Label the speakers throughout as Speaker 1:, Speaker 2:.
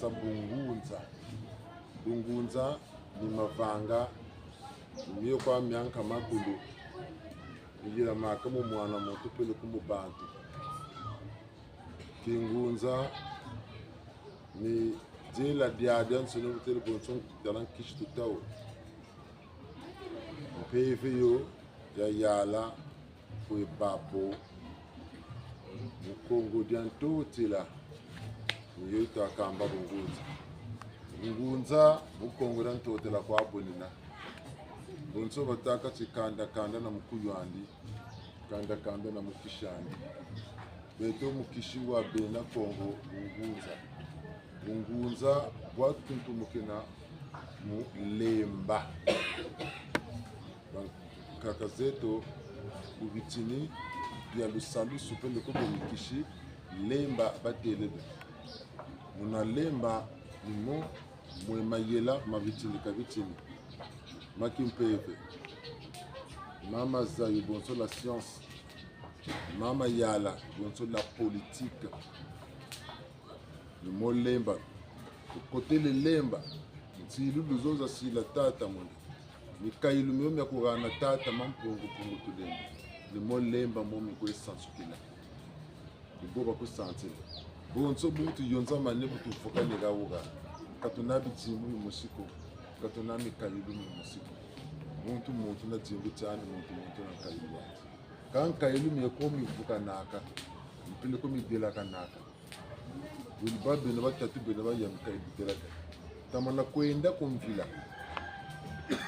Speaker 1: sasa bungunza ni mavanga niyo kwa mianka makulu ngira makamu mwana mutu pele kumubantu kingunza ni jela diadan sunu tel bonson dalan kishtu taw PVO ya yala kwe bapo mukongo dianto tila niyo itakamba bungunza mukongo dianto tila kwa bonina bonso bataka chikanda kanda na mukuyandi kanda na mukishandi beto mukishi wa bena kongo bungunza watuntu mukina mu lemba kaka zeto ubitini ya lusalu supele ko mukishi lemba batelebe muna lemba nimo mwemayela mabitini kabitini makimpeve mama zayu bonso la science mama yala bonso la politique ni mo lemba côté le lemba ntilu luzoza si la tata mon ni kayilu myo ya kurana tata mampungu pungu tulemba ni mo lemba mo mi ko sansukila ni boba ko santile bonso butu yonza mane butu fokale gawuga katuna bitimbu musiko katuna mi kayilu musiko muntu na jimbu cyane muntu na kayilu kan kayilu mi ko mi fuka naka mpile ko mi dela kanaka ulibado na batatu bena bayam kayilu dela tamana kwenda kumvila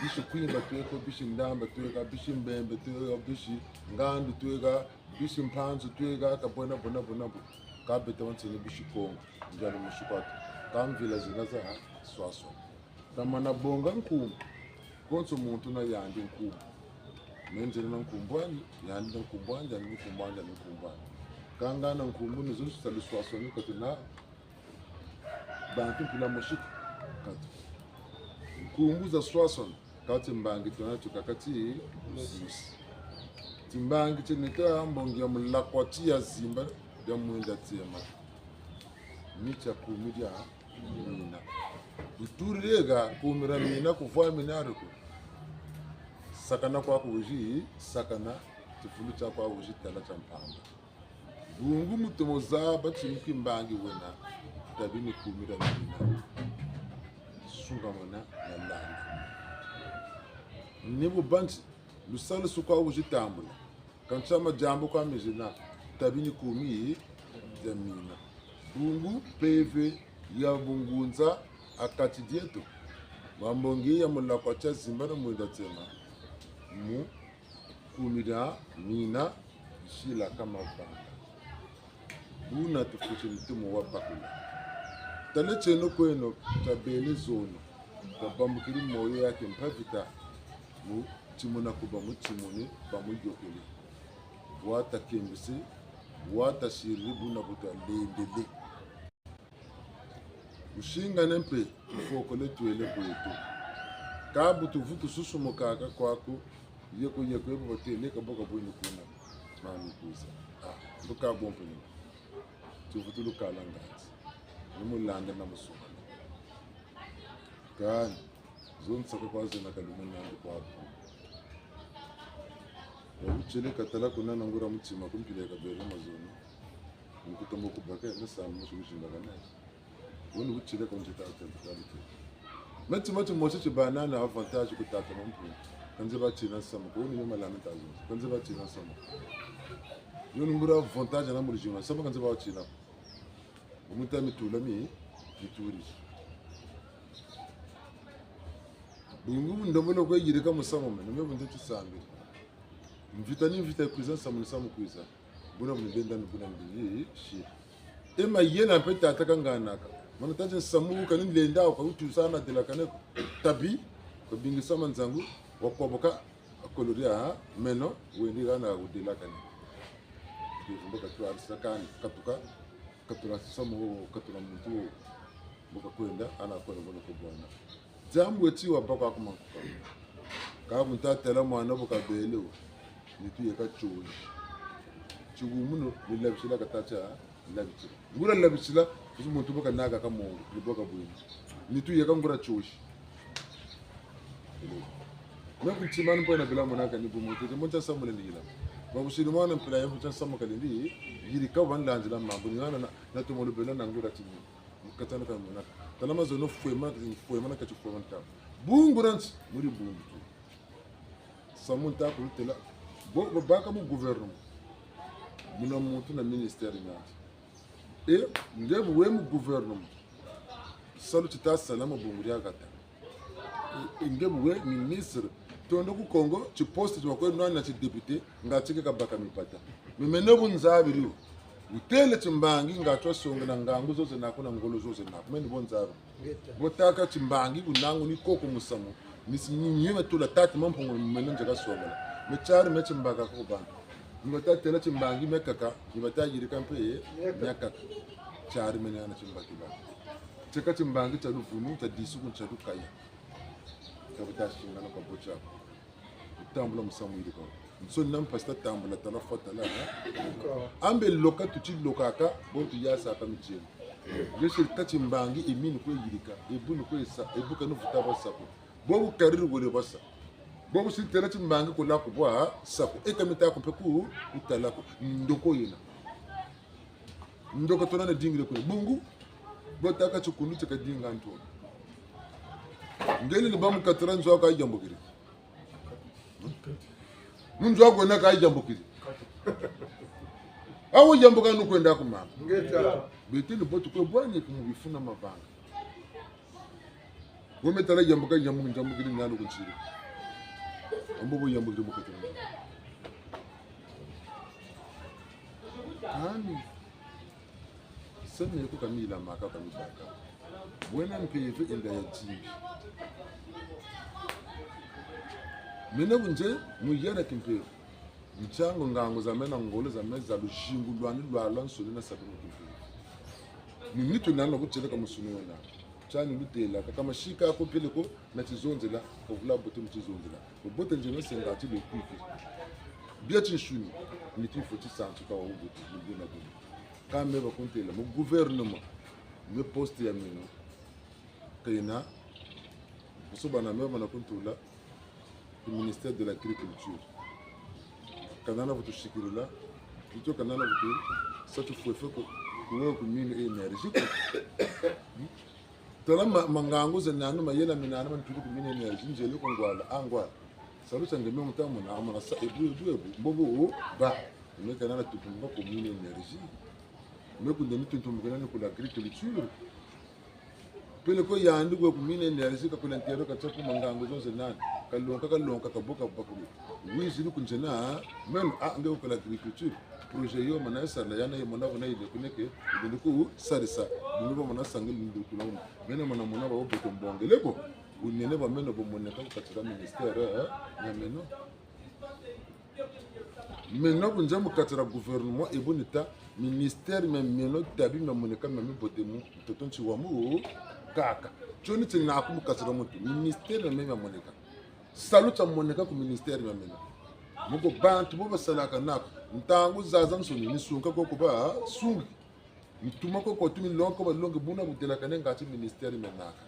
Speaker 1: bishi kwimba tweko bishi ndamba tweka bishi mbembe tweka bishi ngandu tweka bishi mpanzu tweka kabona bona kabeta wansene bishi kongo njalo mushikwato kamvila zinaza swaswa tamana bonga nkumu konso muntu na yandi nkumu menjele na nkumbwani yandi na nkumbwani yandi nkumbwani kangana nkumbu nizo saluswaso ni katina bantu pila mushik katu nkumbu za swason kati mbangi tuna tukakati ususi timbangi cheneta mbongi ya mlakwati ya zimba ya mwenda tema micha kumidia mina uturega kumira mina kuvua minaruko sakana kwa kuji sakana tufulu cha kwa kuji tala cha mpamba bungu mutomoza batsimki mbangi wena tabini kumira mina sunga mona na landa nibu banchi lusala sukwa kuji tambula kanchama jambo kwa mejina tabini kumi ya mina bungu peve ya bungunza akati dieto mambongi ya mulakwacha zimbana mwenda tema mu kumira mina shila kama banga buna tufuche mtumu wapakula tale cheno kweno tabele zono tabambukiri moyo yake mpavita mu timuna kuba mu timuni bamujokele wata kembisi wata shiri buna buta lendele ushinga nempe ufokole tuele kwetu kabu tuvutu susu mukaka kwako yeko ebo batele kaboka bwini kuna mami kuza luka bompo ni tuvutu lukala ngati nimulanda na musuka kan zonsa ko kwaze na kalumenya kwako uchele katala kuna nangura mutima kumpile kabere mazono nikutombo kubaka nesamu mushinga kana wani uchele konje tata mati moche che banana avantage ku tata mampu kanze ba china sama ko ni malana tazo kanze ba china sama yoni ngura avantage na muri jima sama kanze ba china umuta mitula mituri bungu ndomolo ko yirika musama mene mbe bunte tusambi mvita kuiza sama sama kuiza buna bunda buna ndi shi ema yena peta atakangana mana taje samu kanin lenda ko utu sana de la kaneko tabi ko bingi sama nzangu wakoboka koloria meno wendi gana udila kaneko ko katwa sakani katura samu katura mtu boka kwenda ana kwa ngono ko bwana jambo eti wa baka kuma ka bunta tela mwana boka bele ni tuye ka chuli chugumuno ni labisila katacha labisila ngura labisila kuzi muntu boka naga kama ni boka bwini ni tu yeka ngura choshi me kunchimani mpo na bila monaka ni bumutu te moncha samule ni ila ba kushiri mwana mpila ya moncha samu kalindi yiri ka wan lanjila mambo ni na to molo bela na ngura tini katana ka monaka talama zono fuema na kachu fuema ta bunguranti muri bungu samu ta ko tela bo baka mu gouvernement muna muntu na ministère nyati e ngebu we mu gouvernement salu tita salama bunguri agata ngebu we ministre tondo ku Congo ci poste ci ko nana ci député ngachike ka baka mipata mimene bunzabiri utele chimbangi ngacho songa na ngangu zoze nakona ngolo zoze na mene bonzabi botaka chimbangi kunangu ni koko musamu nisinyiwe tula tati mampongo mene njaga songa mechari mechimbaka ko bana ngota tela chimbangi mekaka ngota yiri kampe nyakaka chari mene ana chimbaki ba cheka chimbangi cha rufunu cha disuku cha rukaya kabita shinga na kabocha tambula musamu yiri ko so nam pasta tambula tala fota la ambe loka tuchi lokaka bontu yasa kamichini yeshi tachimbangi imini ko yirika ebunu ko esa ebuka no futa basako bobu kariru gole basa bobu sitela chimbangi ko la kubwa sako ekamita ko peku utala ko ndoko yina ndoko tona na dingire ko bungu botaka chukunu chaka dinga nto ngeli ni bamu katranzo aka yambogiri mundu wako na ka yambogiri awo yamboga nukwenda ku mama ngeta betini botu ko bwanye kumubifuna mabanga wometala yamboga yambogiri ngalo kunchiri ambobo yambogiri mukotoni ani sene ko kamila maka kamibaka bwena mpeve enda ya tibi mina kunje muyana kimpeve mchango ngango za mena ngolo za meza lushingu lwani lwala nsoni na sabu kimpeve mimitu nana kuchele kama sunu wana chani lutela kama shika ko pele ko na chizonzela ko vula bote mchizonzela ko bote njeno senga ti le kwifi bia chinshuni mitu foti santu ka wo bote ndina ko kame ba kontela mo gouvernement me poste ya mino kayina kusobana mema na kontula le ministère de l'agriculture kanana votu shikirila kito kanana votu satu fuefe ko ko mine énergie tala mangango zenanu mayela minana man tudu mine énergie njelo ko ngwala angwa salu sange memo tamu na amana sa ebu mbobo ba me kanana tutumba ko mine énergie me ko ndeni tutumba kanana ko l'agriculture pele ko yandu ko mine énergie ka kulantero ka tsaku mangango zonse nani kalonka kaboka bakulu wizi ni kunjena même ande ko l'agriculture projet yo manasa la yana yo mona bona ile kuneke ile ko sarisa bingo mona sangel ndu kulonga mena mona mona ba obo mbongele ko unene ba meno bo moneka ko katika ministère ya meno kunja mu katira gouvernement e bonita ministère même meno tabi me moneka me botemu totonchi wa mu kaka joni tina ku katira mutu ministère même ya moneka saluta moneka ku ministère ya meno muko bantu bo basalaka nako ntangu zaza nsoni ni sunka ko ba sungi mtuma ko tumi lonko ba longo buna butela kana ngati ministère menaka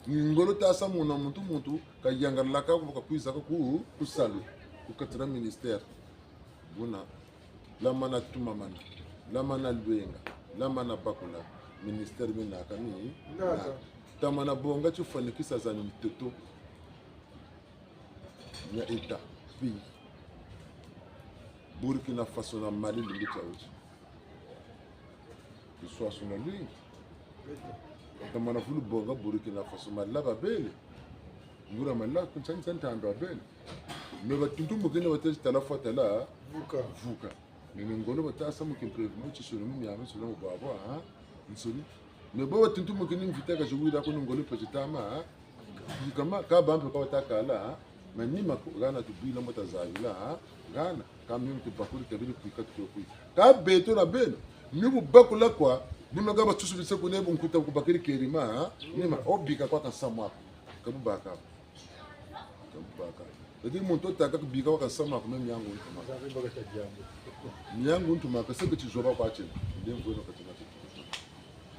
Speaker 1: ngolo ta samu na muntu ka yangarla ka ko kuiza ko ku salu ku katira ministère buna la mana tuma man la mana lwenga la mana bakula ministère menaka ni tamana bonga chufanikisa za mtoto ya eta pays Burkina Faso na Mali lingi tauti soit sur la ligne tamana fulu bonga Burkina Faso mala babele ngura mala kunchani santando babele me batuntumbu kene watezi talafa tala vuka nini ngolo batasa mu kimprevu mu chisolo mu myame solo mu babo ha nsoni me bo batuntumbu kene mvitaka juwida ko ngolo petitama kama ka bampe ko takala manima gana tubila mota zavila gana kamim te bakuri kabili kuika tukui ka beto na beno nibu bakula kwa buna gaba tusu bise ko nebu nkuta ko bakiri kerima nima obika kwa kasamwa kabubaka Jadi muntu taka kubika kwa kasamwa ko memi yangu ntuma miyangu ntuma kasebe chizoba kwa chini ndiye ngono katika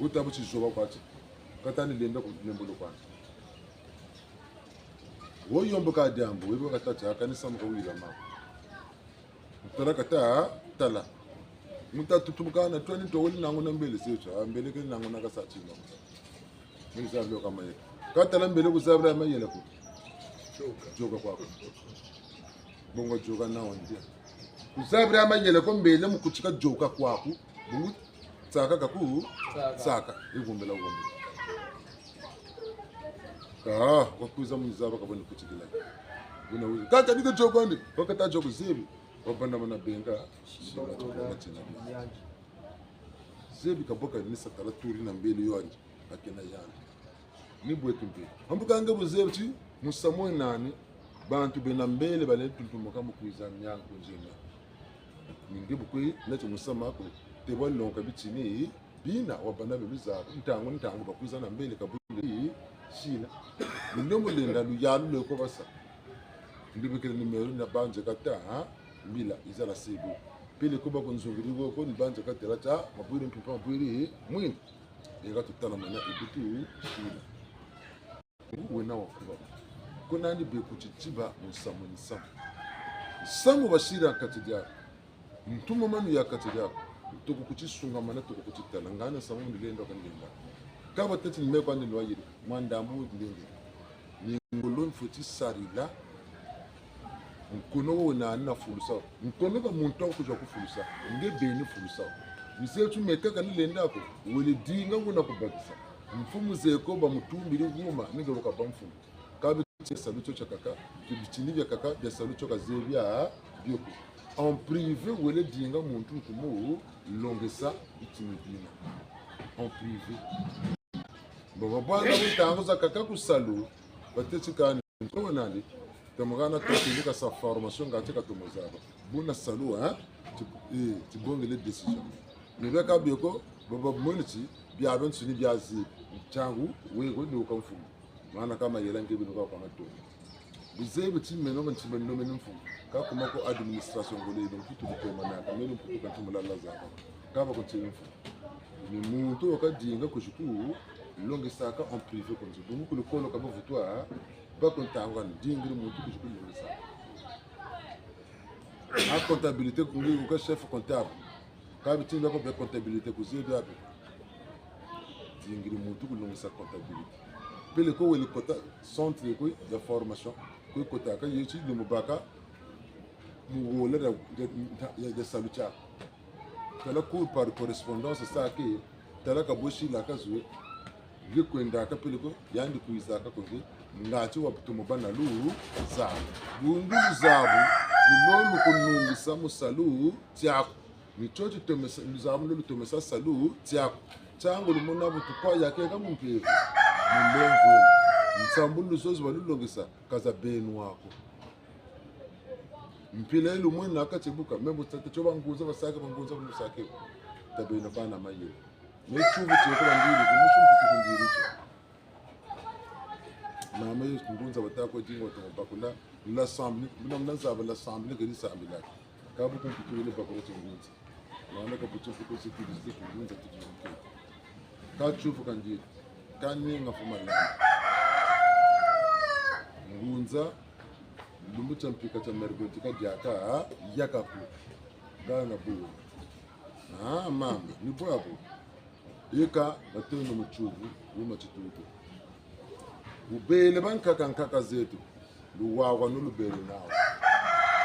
Speaker 1: utabu chizoba kwati katani lenda kulembolo kwati wo yombo ka dambo webo katata kanisa mkawila mama tala kata tala muta tutumuka na twani to woli nangu na mbele secha mbele ke nangu na kasati no mimi sablo kama yeye katala mbele kusabra mayela ku joka kwako bongo joka na ondia kusabra mayela ko mbele mukuchika joka kwako bungu tsaka kaku tsaka ivumbela ugombe wakuza muzaba kabone kuchikila buna uzi kata diko joka ndi wakata joka zibi wabanda mana benga shibala chokona china zebi kaboka ni satala turi na mbele yonje akena yana ni bwetu mbe ambuka ngabu zebi musamo nani bantu bena mbele bale tuntumoka mukuiza myango njema ninge bukwe nacho musama ko tebwa lonka bitini bina wabanda beluza ntango bakuiza na mbele kabuli shina ndomo lenda lu yalu leko basa ndibikira nimero na banje kata mbila izala sebu pele ko bakonzongirigo ko nibanje katela cha mabwiri mpipa mabwiri mwini ega tutana mana ebutu shina wena wakuba ko nani be kuchichiba musamuni samu bashira katija mtumo manu ya katija toko kuchisunga mana toko kuchitala ngana samu ndilendo kanimba kaba tati nimekwa ndilwa yiri mandamu ndilendo ni ngolon foti sarila mkono wona na fulusa mkono ba muntu akuja kufulusa nge beni fulusa misetu mekaka nilenda ko wele dinga ngona kubakisa mfumu zeko ba mutumbiri nguma nige lokaba mfumu kabe salucho chakaka kibitini bya kaka bya salucho kazebya byoko en privé wele dinga muntu kumu longesa itimidina en privé bon bwana mutango za kaka kusalu batetsikani ko nandi tamugana tukilika sa formation ngatika tumuzaba buna salu tibongele decision nibeka byoko baba moniti bya bentu ni byazi changu wego ndi ukamfumu maana kama yela ngebe ndo kwa mato bizebe timeno mantimeno nomeno mfumu ka kuma ko administration ngole ndo kitu bitoma na kameno mputu kantumula lazaba kaba ko timfu ni muntu okadinga kushiku longe saka en privé comme ça donc le kolo kaba vutwa ba kontanga ndingiri muntu kushiku longe saka a comptabilité kungi ko chef comptable ka bitinga ko be comptabilité kuzebe abe ndingiri muntu kulonge saka comptabilité pele ko weli kota centre ko de formation ko kota ka yechi de mubaka mu wole de salucha kala cours par correspondance ça que tala ka boshi la kazwe likwenda ka pele ko yandi kuiza ka ko ngati wa butumo bana lu za bungu zabu nilolu kunungu samu salu tiako michochi tomesa zabu lu tomesa salu tiako chango lumona butu kwa yake ka mumpevu mulemvu nsambulu zozi balulongisa kaza benu wako mpila ilu mwina akachibuka membo tata choba nguza basaka banguza busake tabena bana maye mechuvu cheko bandiri kumushu mputu kundiricho mama yesu ngunza batako dingo to bakula l'assemblée mnamnaza l'assemblée que l'assemblée kabu kumputu ile bakolo ngunza naona kaputu fuko sikilize kungunza tujinke ka chufu kandiri kaninga fumala ngunza lumbucha mpika cha mergotika diaka yakapu gana bu mama ni bwabo eka bateno muchuvu uma chitutu ubele bankaka zetu luwawa nolubele nawo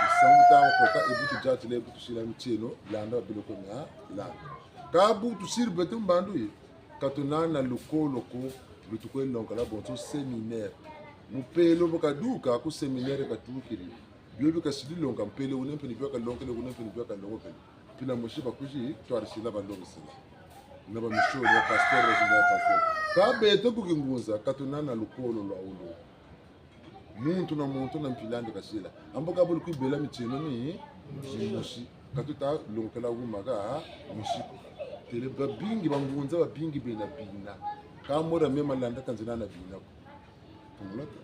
Speaker 1: isambuta koka ebutu jatile ebutu shila mcheno landa biloko na la kabu tusirbetu mbandu katunana lukolo ko lutukwe lonka la bonto séminaire mupelo bokaduka ku séminaire katukiri byobi kasidi lonka mpele unempe ni byoka lonka le unempe ni byoka lonka pina moshiba kuji twarisila balongo sila naba mishoro ya pasteur ya pasteur ka beto kukinguza katunana lukolo lwa ulo muntu na mpilande kasila amboka bulu kwibela michino ni mushi katuta lonka la umaga mushiko tele babingi bangunza babingi bena bina kamora mema landa tanzania na bina tumulata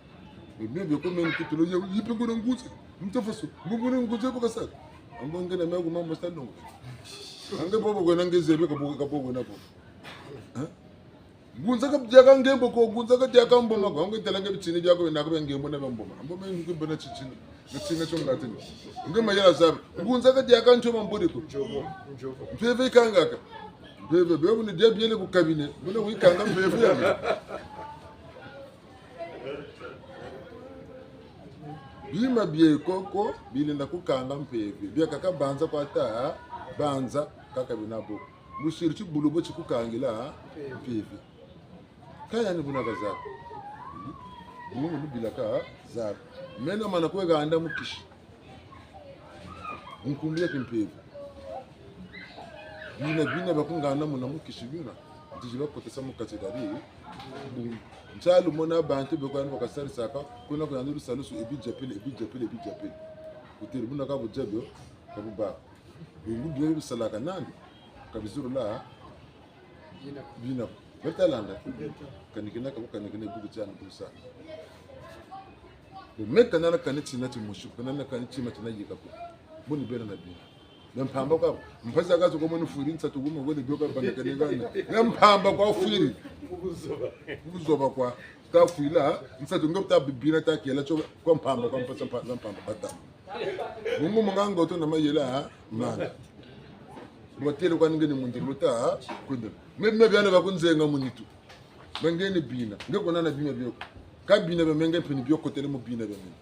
Speaker 1: bebe ko men kitulo yipe ngona nguzi mtafaso ngona nguzi ko kasa ambonge na mego mambo stando ange bobo gona ngezebe ka bogo na bobo gunza ka jaka ngembo ko gunza ka jaka mboma ko ngitela ngebitsini jako benako bengembo na bamboma mboma ngibona chichini ngitsinga chongatini ngema yala zabe gunza ka jaka nchoma mbodi ko mpeve kangaka mpeve bebu ni dia biele ku cabinet mbona wikanga mpeve ya bima bie koko bilinda kukanga mpeve bia kaka banza kwa ta banza kaka binabo mushiri chibulubo chikukangila mpeve kaya ni buna bazaka mungu nubila ka zaka mena mana kwega anda mukishi nkumbia kimpeve bina bakungana muna mukishi bina ndijiba potesa mukatidari nchalu mona bantu bekwani bakasari saka kuna kuyanduru salusu ebijapele utiri buna ka bujabyo kabuba bungu biyo bisalaka nandi kabizuru la bina betalanda kanikina kabukanikina bugu cyane busa meka nana kanitsi nati mushu kanana kanitsi matina yikapo buni bena na bina nempamba kwa mpaza kazo ko munu furi ntsa tugumo gole byoka bandakanengana nempamba kwa furi kuzoba kwa ka fuila ntsa tungopta bibina ta kela cho kwa mpamba kwa mpasa mpamba bata mungu mungango to na mayela mana motelo kwa ngene mundi muta kundo meme byana bakunzenga munitu bangene bina ngeko nana bina byoko ka bina bemenge peni byoko tele mu bina bemenge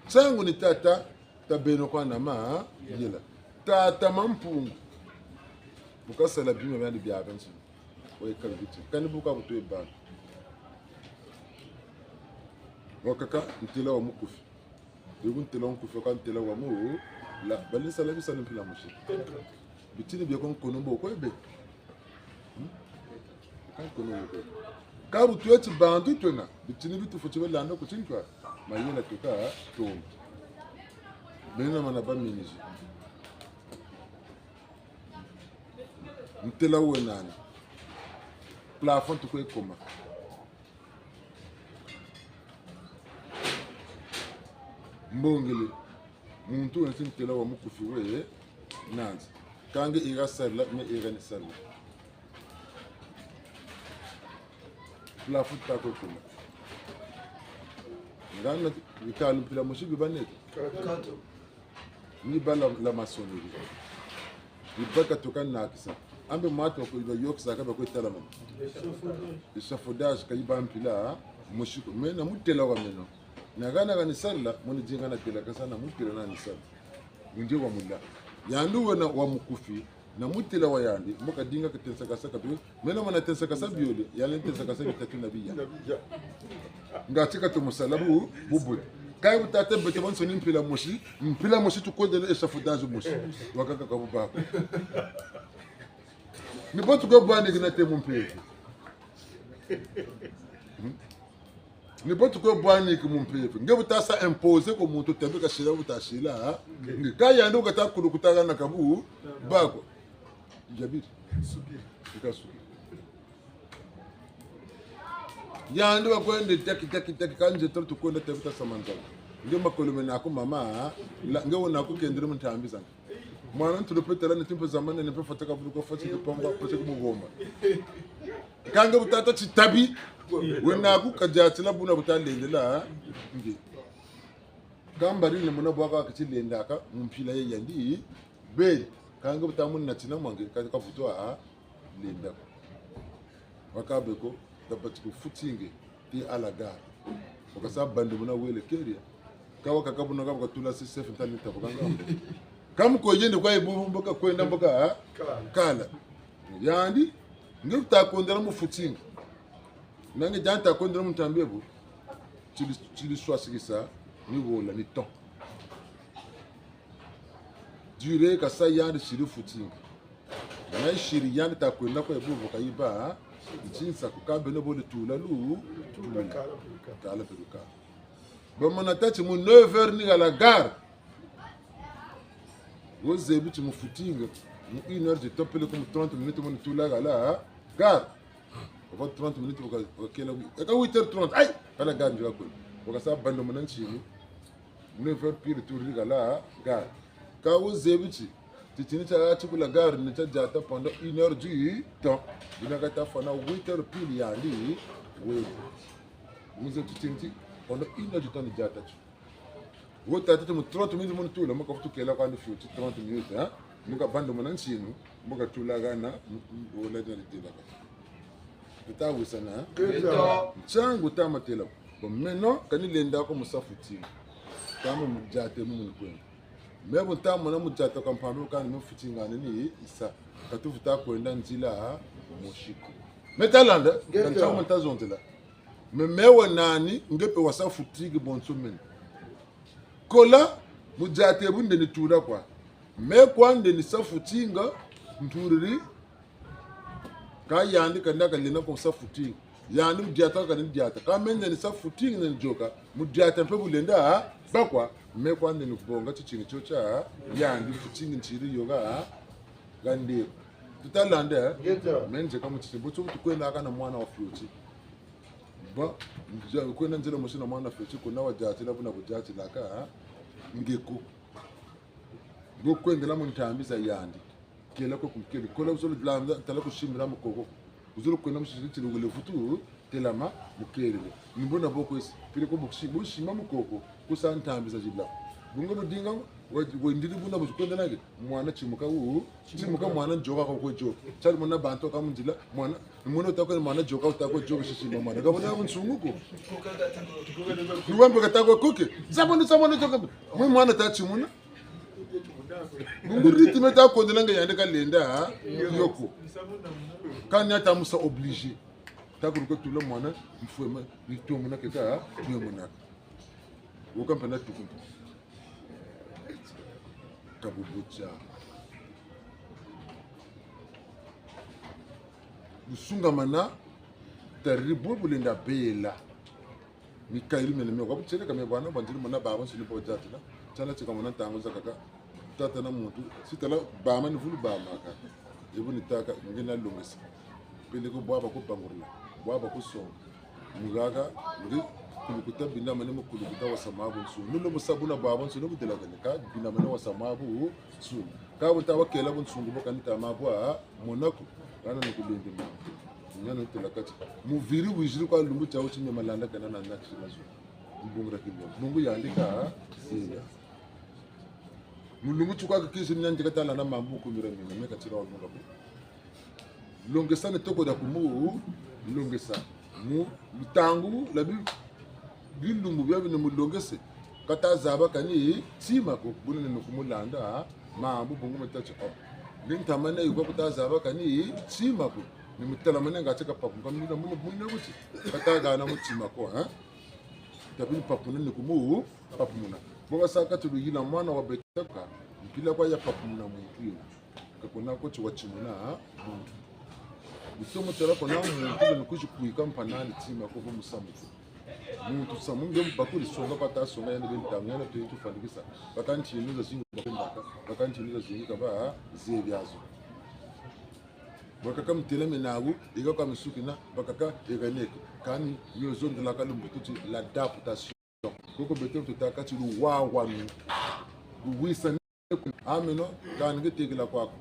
Speaker 1: sangu ni tata tabeno kwa nama yela tata mampungu bukasala bima byandi byabansi oy kalbiti kan buka buto ebana wakaka ntela wa mukufi yugun tela on kufi kan tela wa mu la balisa la bisa mpila mushi bitini bya kon konombo ko ebe kan konombo ko kabu tueti bandu tuna bitini bitu fuchibe lando kuchinkwa mayela tuka to bena mana ba miniji ntela wenani plafond to ko ekoma mbongele muntu wensi ntela wa mukufi we nanzi kange irasala me iranisala plafond ta ko ekoma ngana bikalu pila mushibi baneke kato ni bala la maçonnerie ni baka tokan nakisa ambe mato ko iba yoksa ka ba ko tala man échafaudage ka iba mpila mushiko mena mutela wa meno nagana ga nisalla muni jinga na tela kasana mutela na nisalla nje wa mulla yandu wana wa mukufi na mutela wa yandi muka dinga ka tensa kasaka bi mena mana tensa kasaka biole yalen tensa kasaka bitatu nabiya ngatika to musalabu bubu kai utata bete bonso ni mpila moshi tu ko de échafaudage moshi wakaka ka buba ni botu go bani gina te mumpe ni botu ko bani ki mumpe ngebu tasa imposer ko muntu tembe ka shira utashila ni kai ando ka takulu kutaga na kabu bako jabiri ikasu yandi bakwende taki kanje tortu kwenda tebuta samanzala nge makolo menako mama nge wona ku kendire muntambi zanga mwana ntulopetela netimpo zamane nepe fataka buko fati kupamba pote kumugomba kange butata chitabi wena ku kajatila buna butalendela nge gambari ne muna bwaka kachilendaka mumpila ye yandi be kange butamun natina mwange ka futwa lenda wakabeko tapati ku futinge ti alaga wakasa bandu muna wele keria kawa kakabuna kaba tula si sef ntani tabanga kam ko yende kwa ibu mboka kwenda mboka kala yandi ngifta kondera mu futinge nange janta kondera mu tambebo chili swasikisa ni wola ni ton dure ka sa yandi shiri futinge na shiri yandi ta kwenda kwa ibu mboka iba jinsa kukambe no bole tula lu kala peruka bomana tati mu 9h ni à la gare woze bitu mu footing mu 1h de topele comme 30 minutes mu tula gala gare ko 30 minutes ko kela ka 8h30 ay kala gare njako ko sa bando manan chini 9h pile tour ni gala gare Quand vous avez dit, tu as la gare, tu as déjà pendant 1 heure du temps. Tu as déjà pendant 8 heures pile, il y a dit, oui. Vous avez dit, pendant 1 heure du temps, tu as déjà. Vous avez dit, 30 minutes, tu as dit, tu as dit, 30 minutes, hein. Vous avez dit, tu as dit, tu as dit, tu as dit, tu as dit, maintenant, quand il est là, comme ça, faut-il. Quand il est là, mais bon temps mon amu jata kampano kan no fitinga nini isa katu futa kwenda nzila moshiko metalanda kan chama tazonzela mewa nani ngepe wasa futigi bonso men kola mujate bunde ni tura kwa me kwande ni sa futinga nturiri ka yandi kanda kalina ko sa futinga yani mujata kan mujata ka mende ni sa futinga ni joka mujata mpe bulenda bakwa me kwande ni kubonga chichingi chocha yandi futinga nchiri yoga gande tutalanda menje kama chisimbo chomu kwenda kana mwana wa futi ba kwenda njela mushina mwana futi kuna wajati labuna bujati laka ngeko go kwendela muntambiza yandi kela ko kumkeli kola uzolo dlanda tala ko shimira mukoko uzolo kwenda mushiti lugule futu telama mukeli nimbona boko isi pile ko bokshi bushima mukoko kusantambiza jibla bunga budinga wendili buna bukwenda nage mwana chimuka mwana njoka ko jo chali mona banto ka munjila mwana utako mwana joka utako joka shishima mwana kabona bunsunguko niwambe katako koke sabona joka mwana tachimuna nguriti meta ko ndelanga yande ka lenda yoko kanya tamusa obligé takuruko tulo mwana mfuema bitomuna keka tuyomuna wokampana tukuntu kabubucha busunga mana terrible bulenda bela mikaili mene kwa buchele kama bwana banjiri mana baba silipo jatila chala chika mana tango zakaka tata na muntu sitala bama ni vulu bama ka ebu nitaka ngena longesa pele ko baba ko bangurla baba ko so mugaga ngi kulukuta binda mane mukulukuta wasamabu su nulo musabuna baba su no bidela ka binda mane wasamabu su ka bunta wakela bunsungu bokanita mabwa monako kana nokubende ma nyano telakati muviri wijiri kwa lumbu chawo chinye malanda kana na nakshila zo mbungra kilyo mungu yandika siya mulungu chukwa kisi nyanje katala na mambu kumira mimi meka chira wa mungu longesa ne toko da kumu longesa mu mutangu labi bilungu byabe ne mulongese kata zaba kani tima ko bunene no kumulanda mambu bungu metacho lintamana yuko kutazaba kani tima ko ni mutala mane ngacheka papu kamina muno bunne kuti kata gana mutima ko ha tabi papu ne kumu papu muna boga saka tulu yina mwana wa betaka mpila kwa ya papu muna muntu kakona ko chiwa chimuna muntu butomo tera kona muntu ne kuji kuika mpanani tima ko musamu muntu samunge bakuri songa pata songa yane bintangana to yitu fandikisa bakanti nizo zingu bakendaka bakanti nizo zingu kaba zebyazo bakaka mteleme nawu igaka misukina bakaka eganeke kani yozo ndela kalumbu tuti l'adaptation koko beto tutaka tilu wawa mi wisa amino kan ngetegela kwako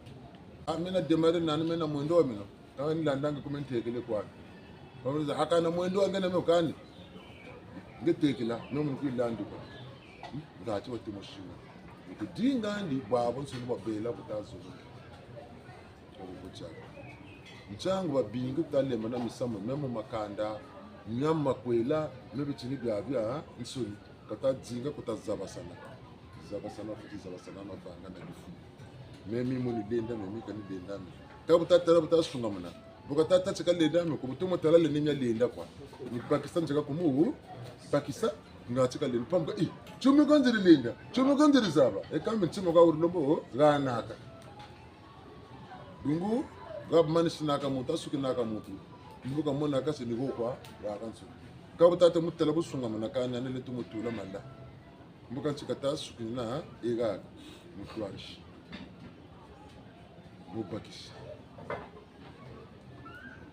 Speaker 1: amina demare nani mena mwendo amino kani landanga kumentegele kwako bamza akana mwendo angena mekani ngetekela nomuntu kwilandi kwa ngathi watimoshiwa ukudinga ndi babo nsulu babela butazo okubucha nchangu babinga kutalema na misamo memo makanda nyama kwela mebitini byabya nsulu katadzinga kutazabasana futi zabasana mabanga na bifu memi muni denda memi kani denda mi kabutatara butasunga muna bukatata chika lenda mi kubutumo talale ninya lenda kwa ni Pakistan chika kumu Pakistan ngachika lenda pamka chumi konziri lenda chumi konziri zaba ekambe nchimo ka urulombo ganaka dungu gab manishinaka mutu asukinaka mutu mbuka mona kasi ni kwa yakansu kabutata mutala busunga manakanya nele tumutula manda mbuka nchikata sukina ega mutwarish mubakish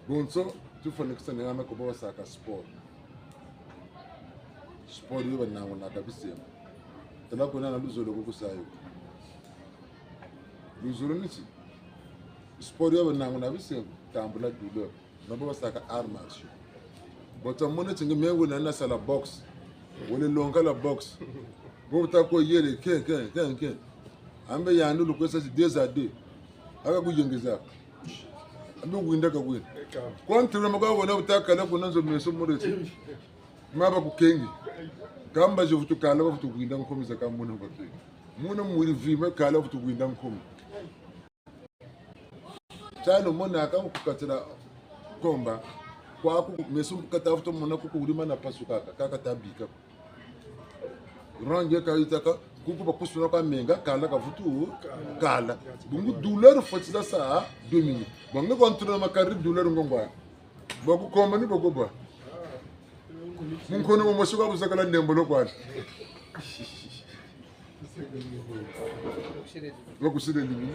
Speaker 1: bonso tufone kusane ngama ko bawa saka sport yo banango nakabisema tala kona na luzolo ko kusayo luzurunisi sport yo na ngona bise tambula douleur na ba saka arts bota mona tinga mengo na sala box wole longa la box bo ta ko yele ken ambe yandu lu kwesa 2 à 2 aka kujengeza ambe kuinda ka kwini kontra maka wona utakala kunanzo meso mureti maba kukengi kamba je vutu kala vutu kuinda nkomiza kamuna kwa kengi muna muri vime kala vutu kuinda nkomi chano mona aka kukatira komba kwa ku meso katafuta mona kukurima na pasuka kaka tabika range ka itaka kuku bakusuna kwa menga kala ka vutu kala bungu douleur fotisa sa 2 minutes banga kontra makari douleur ngongwa baku komba ni bagoba munkono mo moshuka busakala ndembolo kwa bakusire libi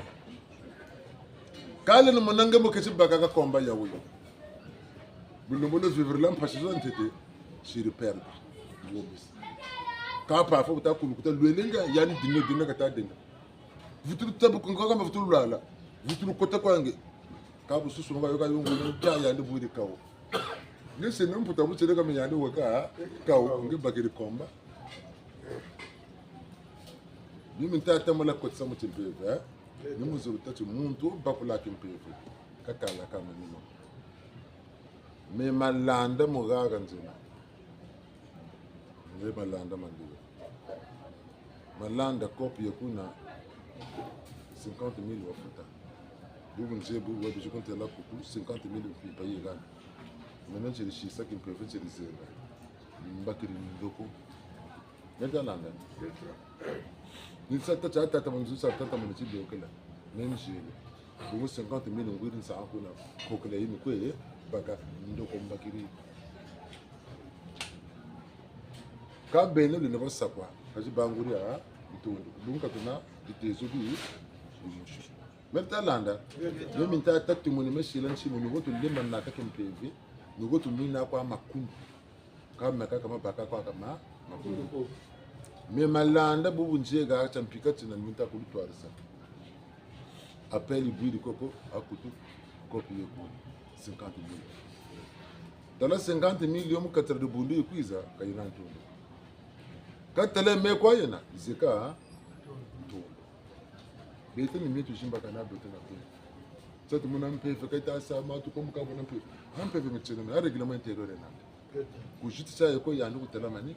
Speaker 1: kala no monanga mo kesi baka ka komba ya wuyo bulomolo vivre là parce que j'étais sur perdre wobis ka pa fo ta kulukuta lwelenga yani dinga kata dinga vutu tabu konga kama vutu lala vutu kota kwange ka bu susu nga yoka yungu ta yani budi kawo ne se nem puta bu kama yani waka kawo nge bagiri komba mimi ntata mala kotsa mu timpeve ni muzuru tatu muntu bakula kimpeve kakala kama nimo me malanda mugaga nzima nge malanda mandiga malanda kopi yakuna 50,000 wafuta bugu njebu wabi je compte là kuku 50,000 fi paye gana maintenant j'ai réussi ça qui me peut faire c'est mbakiri ndoko nenda landa ni sata tata manzu sata tata manzu dokela même jele bugu 50,000 ngwiri sa akuna kokela yini kwe baka ndoko mbakiri ka bene le nebo sakwa kaji banguri a itondo bunka tuna ditezobi umushu meta landa yo minta tatu muni meshilan shi muni goto lemba na ka kempevi ni goto mina kwa makundu kama kama baka kwa kama makundu me malanda bubu njega champika tina minta kulitwarisa appel bidi koko akutu kopi yeko 50,000 dans la 50,000 yo mukatra de bundu ikwiza kayina ntondo katele me kwa yena zeka to bete ni metu shimba kana bete na pe tatu muna mpe fekata sa ma tu komuka bona mpe ampe be mchene na reglement intérieur na ku jitsa yako yandu kutela mani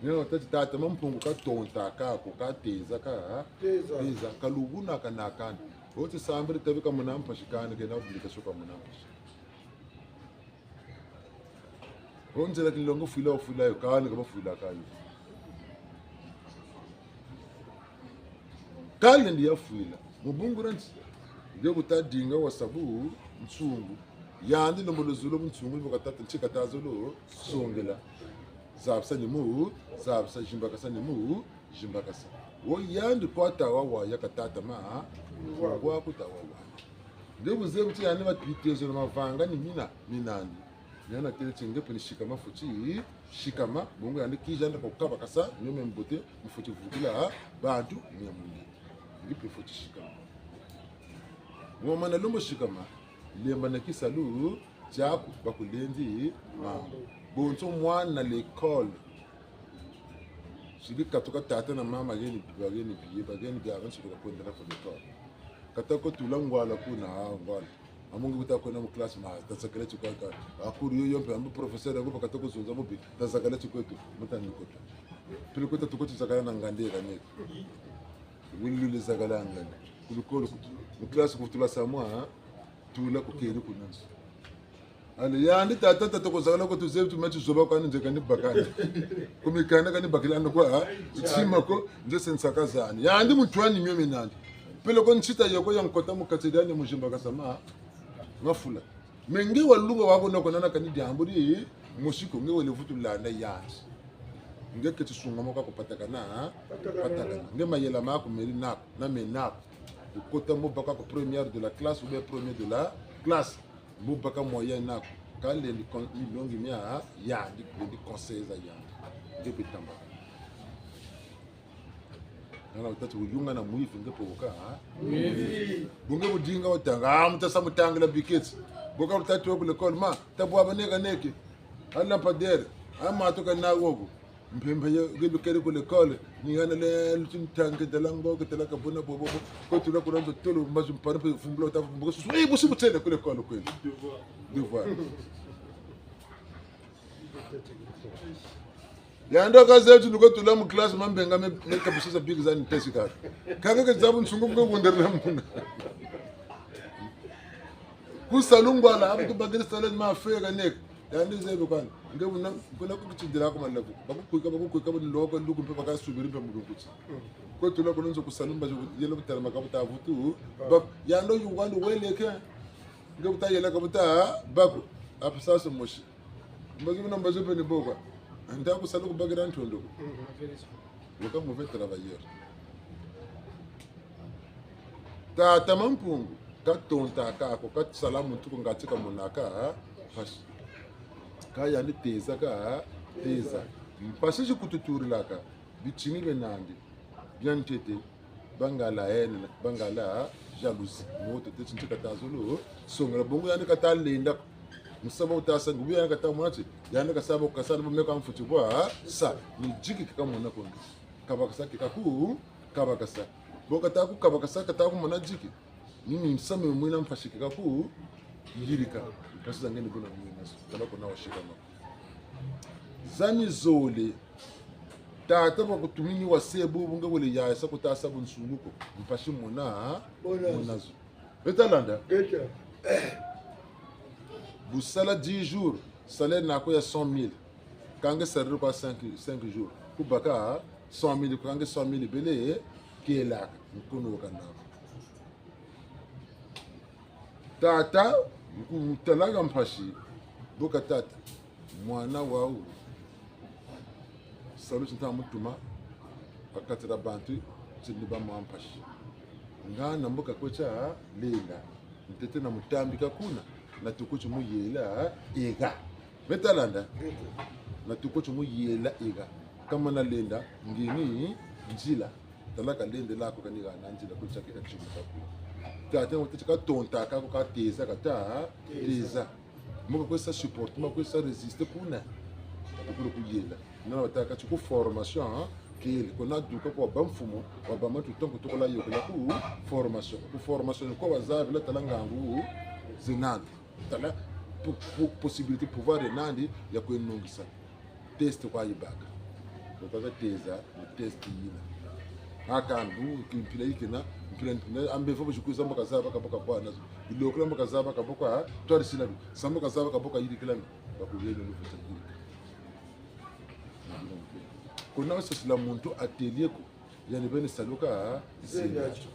Speaker 1: nyo tata mampungu ka tonta ka ko ka teza kalubuna kana kana wote sambre tabi ka muna mpashikana ke na obulika soka muna mpashi onzela kilongo fila yo kani kama fila kayo kali ndiya fila mubunguranti ndio kutadinga wasabu mtsungu yandi nomolo zulo mtsungu bokatata chikatazolo songela zabsa nimu zabsa jimbakasa nimu jimbakasa wo yandi kwata wawa yakatata ma kwa kutawawa ndio buzebuti yani batwitezo na mavanga ni minani yana tele chinge pele shikama fuchi shikama bongo yandi kijanda kokaba kasa nyome mbote mfuchi vugila bantu nyamungi ngipe fuchi shikama ngoma na lumbo shikama lemba na kisalu jaku bakulendi mambo bonso mwana l'école shidi katoka tata na mama geni bageni gavan shidi kwenda na l'école katako tulangwala kuna ngwala amungu butakona mu class ma tasakala chukaka akuru yo yompe ambu professeur ngo bakatoko zonza mubi tasakala chukwetu mutani kota tulikota tukoti sakala na ngande kaneke wili sakala ngande kulikolo mu class kutula samwa tula kokeri kunanso ale yandi tata ko sakala ko tuzebu tumetu zoba kwa nje kani bakani kumikana kani bakilana kwa tsima ko nje sensakazani yandi mutwani myome nandi pele ko nchita yoko yankota mu katedani mu jimba kasama ngafula menge walunga wako noko nana kani diamburi musiko nge wele vutu landa yansi nge keti sunga moka ko patakana nge mayela mako meri nako na menako ukota mo baka ko première de la classe ou bien premier de la classe mo baka moyen nako kale ni longi mia ya di conseil za ya nge petamba Ngana utatu uyunga na muifi ngepoka. Bunge budinga utanga mutasa mutangila bikets. Boka utatu wabule kolma tabu abaneka neke. Alla padere. Ama toka na wogo. Mpembe gebe kere kule kole ni ngana le lutin tanke dalango ke telaka bona bobo ko tula ko ndo tolo mbazu mpare pe fumbulo ta fumbulo so e busu mutele kule kole kweli devoir ya ndo kaze tu ko tula mu class mambenga me kabisa za big zani tesi ka kaga ke zabu nsungu ko wonderla muna kusalungwa la abdu bagir salat ma fega nek yani zebe kwana ngebu na kuna kuchindira ko malaku bakukuika loko luku mpe baka subiri mpe mulunguti ko tula ko nzo kusalumba yelo kutala makabuta vutu bak yando yungwando weleke ngebu ta yela kabuta bako apsasa moshi mbagi mna mbazo pe ni boka nda kusaluku bagira ntondo loka mauvais travailleur ta tamampungu ka tonta ka ko ka salamu tuko ngatika munaka fashi kaya ni teza ka teza mpasi jikututuri laka bichini benandi biantete bangala hene bangala jalousie moto te chintika tazulu songra bongo yani kata lenda musaba utasa ngubi yani kata mwachi yani kasaba ukasana bomeka mfuti bwa sa ni jiki kikamona kondo kabakasa kikaku kabakasa boka taku kabakasa kataku mona jiki nini msame mwina mfashi kikaku yirika kasi zangeni kuna mwinaso kala kuna washikama zami zole tata bakutumini wasebu bunga wole ya sa kutasa bunsunuko mpashi mona monazo betalanda busala 10 jours salaire nako ya 100 000 kange salaire kwa 5 jours kubaka 100 000 kange 100 000 bele kela mkono kana tata mtalaga mpashi boka tata mwana wao salu sinta mutuma akatira bantu siniba mwampashi ngana mboka kocha lela ntete na mutambika kuna na tukuchu muyela ega betalanda na tukuchu muyela ega kama na lenda ngini njila talaka lende lako kaniga na njila kocha kika chimuka ku tata utachika tonta kako ka teza kata teza muka kwesa support muka kwesa resiste kuna akuru kuyela na wataka chiku formation kile kona duka kwa bamfumo wa bamatu tongo tokola yokola ku formation ko wazavi la talangangu zinandi tala possibilité pouvoir nandi ya kuenungisa test kwa yibaka utaka teza test yina akandu kimpila ikina mpila ambe fo buku zamba kazaba kaboka kwa nazo ilokula mbakazaba kaboka twari sinabi sambo kazaba kaboka yidi kilami bakugele no futakiri kuna wasasila muntu atelier ko yani bene saluka zinacho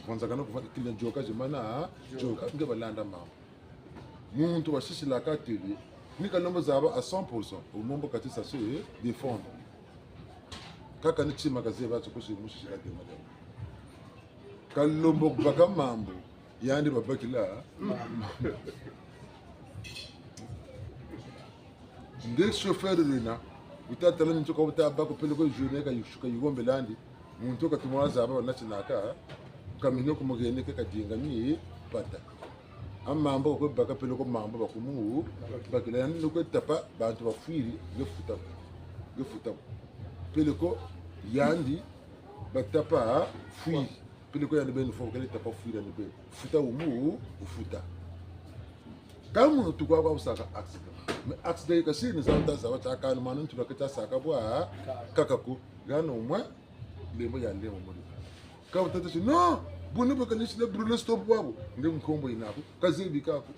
Speaker 1: kwanza kana kufanya kile joka jemana joka ngebalanda mama muntu washisila ka atelier nika nombo zaba à 100% umombo katisa se défendre kaka ni chima kaze ba tsukushi mushishila de madam kalombo baka mambo yandi babakila nde chauffeur rina utatala ntu ko butaba ko pele ko journée ka yushuka yigombe landi muntu ka tumwaza aba nacinaka kamino ko mugene ke kadinga ni pata amambo ko baka pele ko mambo bakumu bakila yani ko tapa bantu bafiri gefuta pele ko yandi batapa fui pele ko yandi ben fo ko tapa fui yandi be futa umu ufuta kamu tukwa kwa usaka accident me accident ka sini zanta za wata kana manan tulakata saka bwa kakaku gano mwa lemo ya lemo mo ka utata si no bunu baka ni sile brûler stop wabo nde mkombo inako kazi bikaku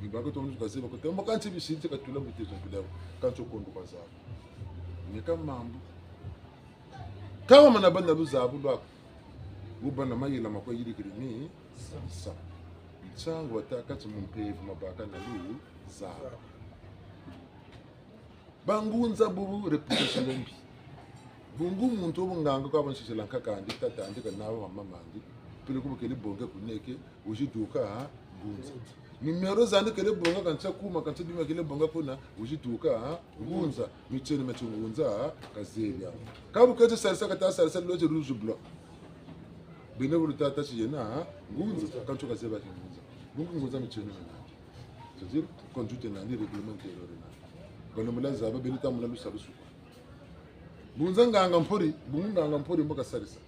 Speaker 1: bibako to kazi bako tembo kanti bisinte ka tula mutete kudawo kancho kondo kwa zabu ni kama mambo kama manabanda luzabu lwako ubana mayila makwa yiri kirimi sa changu wataka tumumpevu mabaka na lu za bangunza bubu reputation mbi bungu muntu obunganga kwa banshishela nkakandi tatandika nawe mama mandi pele kubukeli bonge kuneke ujiduka bunza numero zani kele bonga kancha kuma kancha dima kele bonga kuna ujituka ngunza micheni machungunza kazebya kabu kaje salsa kata salsa loje rouge blanc bine bulutata chiyena ngunza kancha kazeba kingunza ngunza micheni c'est-à-dire conduite na ni réglementaire na bano mulaza ba benita mulalu sabusu bunza nganga mpori mboka salisa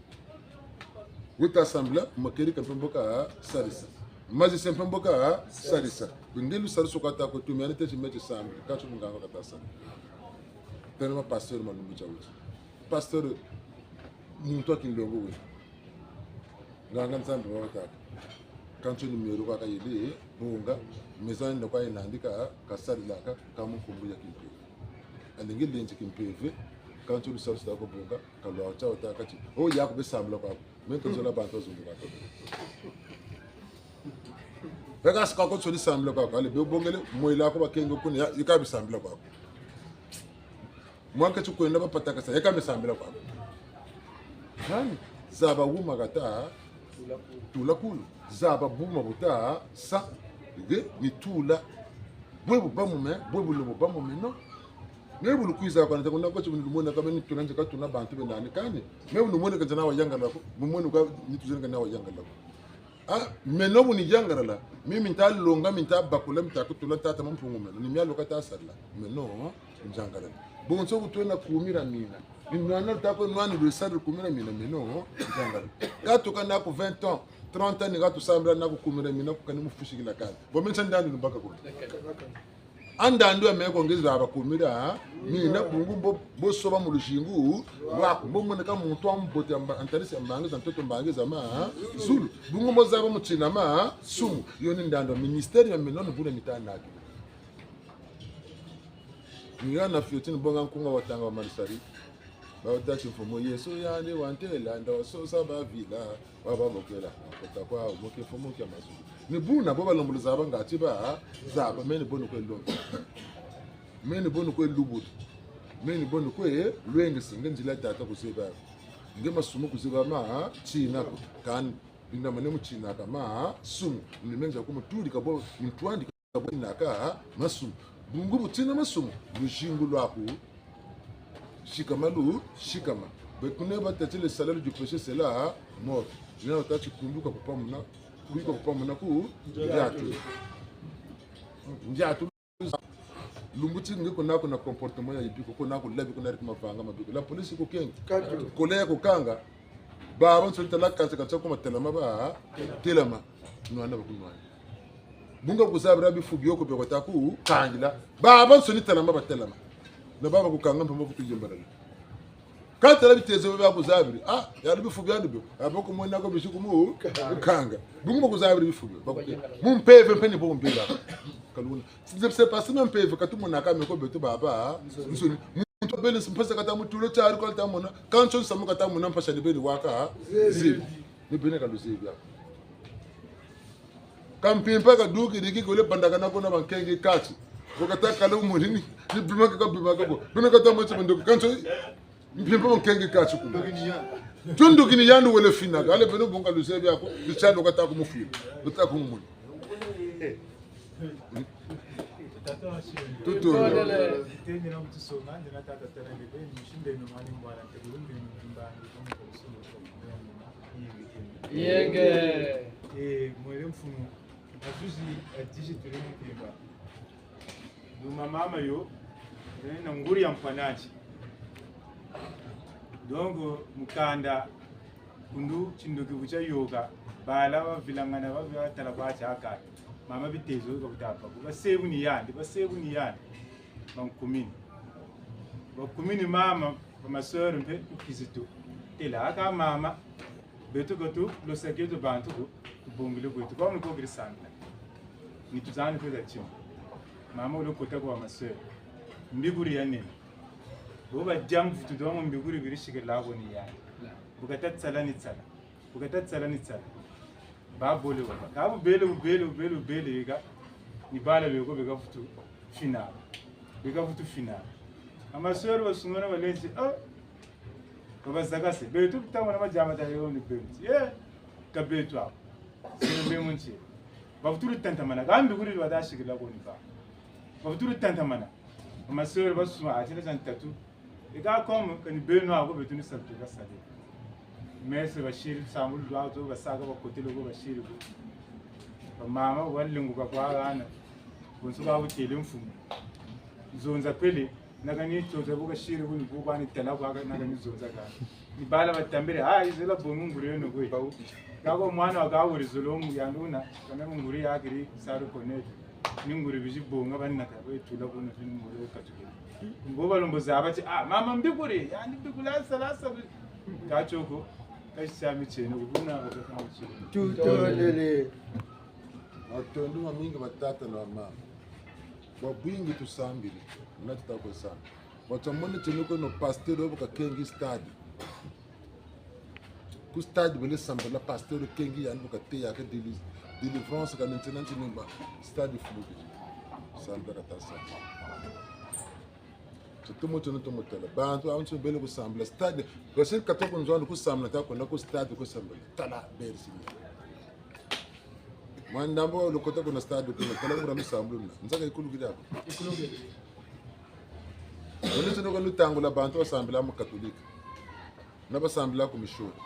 Speaker 1: wita assembla makeri kampe mboka salisa maji sempre mboka salisa bindelu salisu kata ko tumiani te chimeche sambi kacho munganga kata sa tellement pasteur manumbu chawuti pasteur muntu akindongo we nganga nsambi wata kancho ni mero kwa kayele bunga mezani ndo kwa inaandika kasarila ka kama kumbu ya kimpe alingi lenje kimpeve kancho ni salisu ko bunga kalwa cha wata kachi o yako be sambla kwa mento zola banto zungu ka Vega sikako tsoli sambla kwako ale bebongele moyila ko bakengo kuni yikabi sambla kwako mwanke chukwenda bapataka sa yikabi sambla kwako hani zaba wuma kata tula kulu zaba buma buta sa ige ni tula bwebu bamume bwebu lobo bamume no mebu lukuiza kwa ntakunda ko chibuni lumona kama ni tunanje ka tuna bantu benani kani mebu lumona ka jana wa yanga lako mumona ka ni tuzenga na wa yanga lako meno ni jangara la mimi nta longa minta bakula minta kutula tata mpungu meno ni myalo kata asala meno njangara bonso kutwena kumira mina ni nwana tako nwana de sadre kumira mina meno njangara gato kana ko 20 ans 30 ans ni gato sambra na ko kumira mina ko kanimu fushigila kana bo mensa ndandi mbaka ko anda ndo ameko ngeza abakumira mina bungu bo soba mu lushingu wako mbona kama muntu ambote antarisi ambangiza mtoto mbangiza ma zulu bungu mozaba mu china ma sumu yoni ndando ministeri ya menono bune mitanaki ngana fiotini bonga nkunga watanga wa marisari bawataki mfumo yesu yani wantela ndo so saba vila baba bokela kota kwa moke fumo kya mazulu ni buna boba lombuluza abangati ba zaba meni bonu ko ndo meni bonu ko lubudu meni bonu ko lwenge singe njila tata kuseba ngema sumu kuseba ma china ko kan binda mane mu china kama sumu ni menja ko mutuli kabo mtwandi kabo naka masumu bungu butina masumu lushingu lwako shikamalu shikama bekune batati le salaire du péché c'est là mort na otati kunduka kupamuna kuliko kupamuna ku njatu lumbuti ngiko nako na comportement ya yipiko ko nako labi ko na rikuma vanga mabiko la police ko kenga kolea ko kanga baba nsonta la kanse kanse ko matelama ba telama nwana ba kunwana bunga kuzabira bifugiyo ko bekota ku kangila baba nsonita telama ba telama na baba kukanga mpambo kutujembara kata la bitezo baba kuzabiri ya bifugiyo ndibe abako mwana ko bishiku mu kanga bunga kuzabira bifugiyo mumpeve mpeni bo mbela kaluna c'est pas même peve katu mona kame ko beto baba nsoni muntu bele simpasa kata mutulo chari ko kata mona kancho samu kata mona mpasha libeni waka zibi ni bene kaluzibi ya kampimpa ka duki diki ko le bandaka na ko na bankenge kati ko kata kala umuni ni bimaka ko bene kata mo tshibando kancho mpimpa bankenge kati ko tundu kini yandu wele fina ale bene bonga luzibi ya ko bichando kata ko mufiro kata ko umuni tutu
Speaker 2: tendina mutusoma ndina tata tarangebe mushinde nomani mbwana tegurundi mbandi yege mwele mfumu azuzi atiji tulini kimba duma mama yo na nguri ya mpanaji dongo mukanda kundu chindoki bucha yoga bala wa vilangana wa talabacha akara mama bitezo ko bitapa basebu ni yandi bankumini mama bamasoro mpe kizito tela aka mama beto goto lo sageto bantu ko bongile goto ko ko grisanda ni tuzani ko dachim mama lo kota ko masoro mbiguri yanne bo ba jam futu do mbiguri biri shigela ko ni ya bukatat salani tsala babole waba kabu bele ga ni bala bego bega futu final ama sero wasungana walenzi baba zagase betu tamo na majama ta yo ni betu kabetu sero bemunchi bavuturu tanta mana gambi guri wada shigila goni ba bavuturu tanta mana ma sœur ba su a tele san tatu e ga kom kan beno ago betuni sabtu ga sade mais se bashir samul do to ba saga ba kotelo go bashir go ba mama wallingu ga kwa ana gun su ba bu telin fu zonza pele naga ni to za buga shiri gun go ba ni tela ga naga ni zonza ga ni bala ba tambere izela bomu ngure no go gago mwana ga wuri zulum ya nuna kana nguri ya giri saru kone ni nguri biji bonga banna ka we tula gun fin ngure ka tuke ngo balombo zaba ci mama mbigure ya ni bigula salasa ka choko kai sami ce no guna ba ka ci
Speaker 3: tutolele
Speaker 1: atondu mamingi batata na mama babwingi tusambili natata ko sana watamone tenuko no pasteur obuka kengi stade ku stade bele sambala pasteur kengi yan buka te ya ka délivrance ka maintenant nimba stade flubi sambala tasa tumo tala bantu awantu bele ku sambala stade ko sen ka to ko nzwana ku sambala ta ko na ku stade ko sambala tala bersi Mandambo lokota kuna stade kuna kala ngura misambulu nzaka ikulu gidako wale tino kwa lutangu la bantu wasambila mu katolika na basambila ku mishuri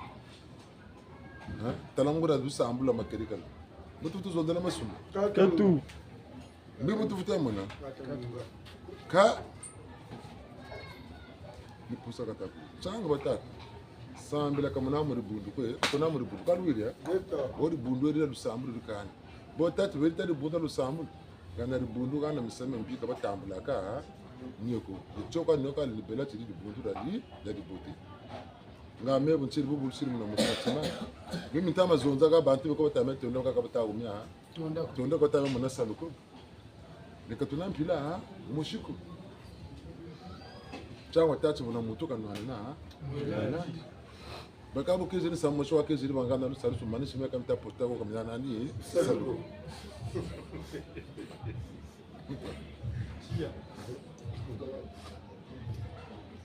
Speaker 1: talangura du sambula makerika mutu tuzondela masumu
Speaker 3: katu
Speaker 1: mbi mutu futemona ka ni pusa kata changa batata sambila kamuna muri bundu ko kuna muri bundu kalwiria ori bundu eri lusambulu dukani bo tatu weri tadi bundu lusambulu kana bundu kana misame mpika batambula ka nyoko choka nyoka libela tiri bundu dali dali bote ngame bunchiri bubu siri muna musatima mimi ntama zonza ka bantu ko batamete ndo ka batawumya tonda ko tama muna saluko nikatuna mpila mushiko chawa tatu muna mutuka nwana bakabu kezini samosho kezini bangana lusalusu manisi meka mta portako kamina nani salu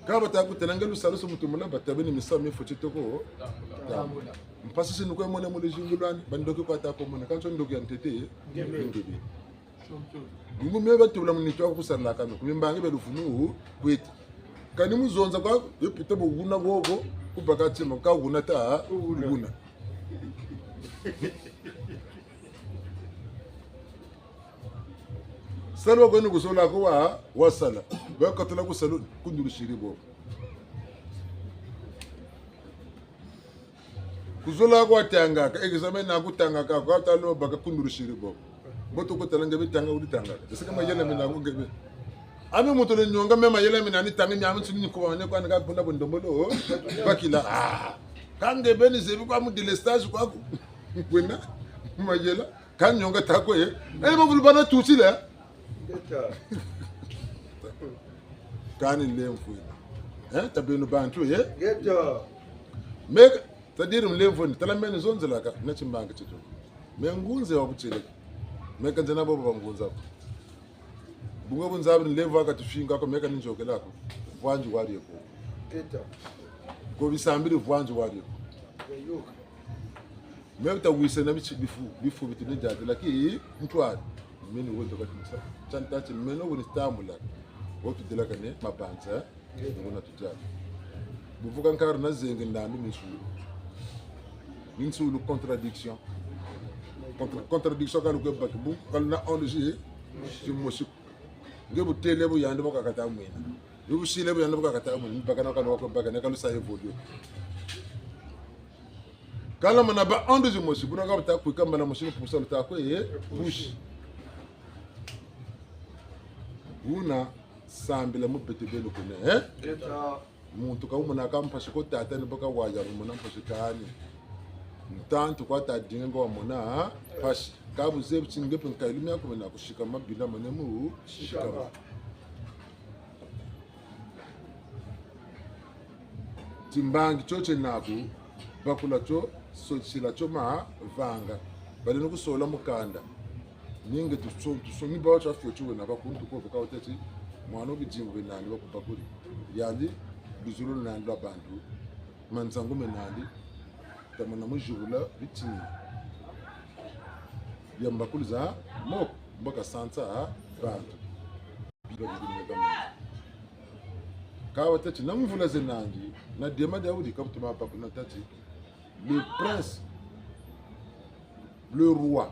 Speaker 1: kaba taku tenanga lusalusu mutumula batabini misami fuchitoko mpasi sinu kwa mwana mule jingulani bandoki kwa tako mwana kanso ndoki antete ngebe ngumu meba tubula munitwa kusala kanu kumimbange belufunu kweti kani muzonza kwa yopita buguna gogo kubakati maka guna ta guna salwa kwenu kusola kwa wasala bakatula kusalu kunduru shiribo kuzola kwa tanga ka examen na kutanga ka kwa talo baka kunduru shiribo boto ko talanga bitanga uditanga sika mayele mina ngebe ami mutu le nyonga mema yele mina ni tangi mi ami tsini ko wane kwa nga bunda bondombolo bakila kange beni zebi kwa mu de stage kwa kwena mayela kan nyonga tako ye mo bulbana tuti le kani lemfu tabenu bantu ye meg tadirum lemfu tala meni zonzela ka na chimbanga chitu mengunze wa kuchile meka nzena bobo bangunza bunga bunzabu lemfu akatushinga ko meka ninjoke lako vwanji wali ko ko bisambiri vwanji wali ko meka wise na bifu bitine jade laki mtwari meni wodo ka tsa chanta chi meno woni stambula wotu de la kane mabanza ngona tujala buvuka nkar na zengi ndani minsulu contradiction contradiction ka lugo bak bu kal na onji ci musik ngebu tele bu yande boka kata mwina yubu shile bu yande boka kata mwina bakana ka ko bakana ka lu sa evolue kala mana ba onji musik bu nga ta ku kamba na musik pour ça ta ko e push una sambila mu betebelo kone muntu ka umuna ka mpashe ko tata ni boka waja umuna mpashe kani ntantu kwa ta dinga wa mona pashi ka buze butsinge penka ilimi yako na kushika mabila manemu shika timbangi choche nabu bakula cho sochila cho ma vanga bali no kusola mukanda ninge tusoni bawo cha fuchu na bakuntu ko ka oteti mwana bijingo benani bakubakuri yali bizulu nani labantu manzangu menali tamana mujula bitini bia mbakulu za moko mboka sansa bantu kawa tati na mvula zenangi na dema Daudi kaptuma papu na tati le prince le roi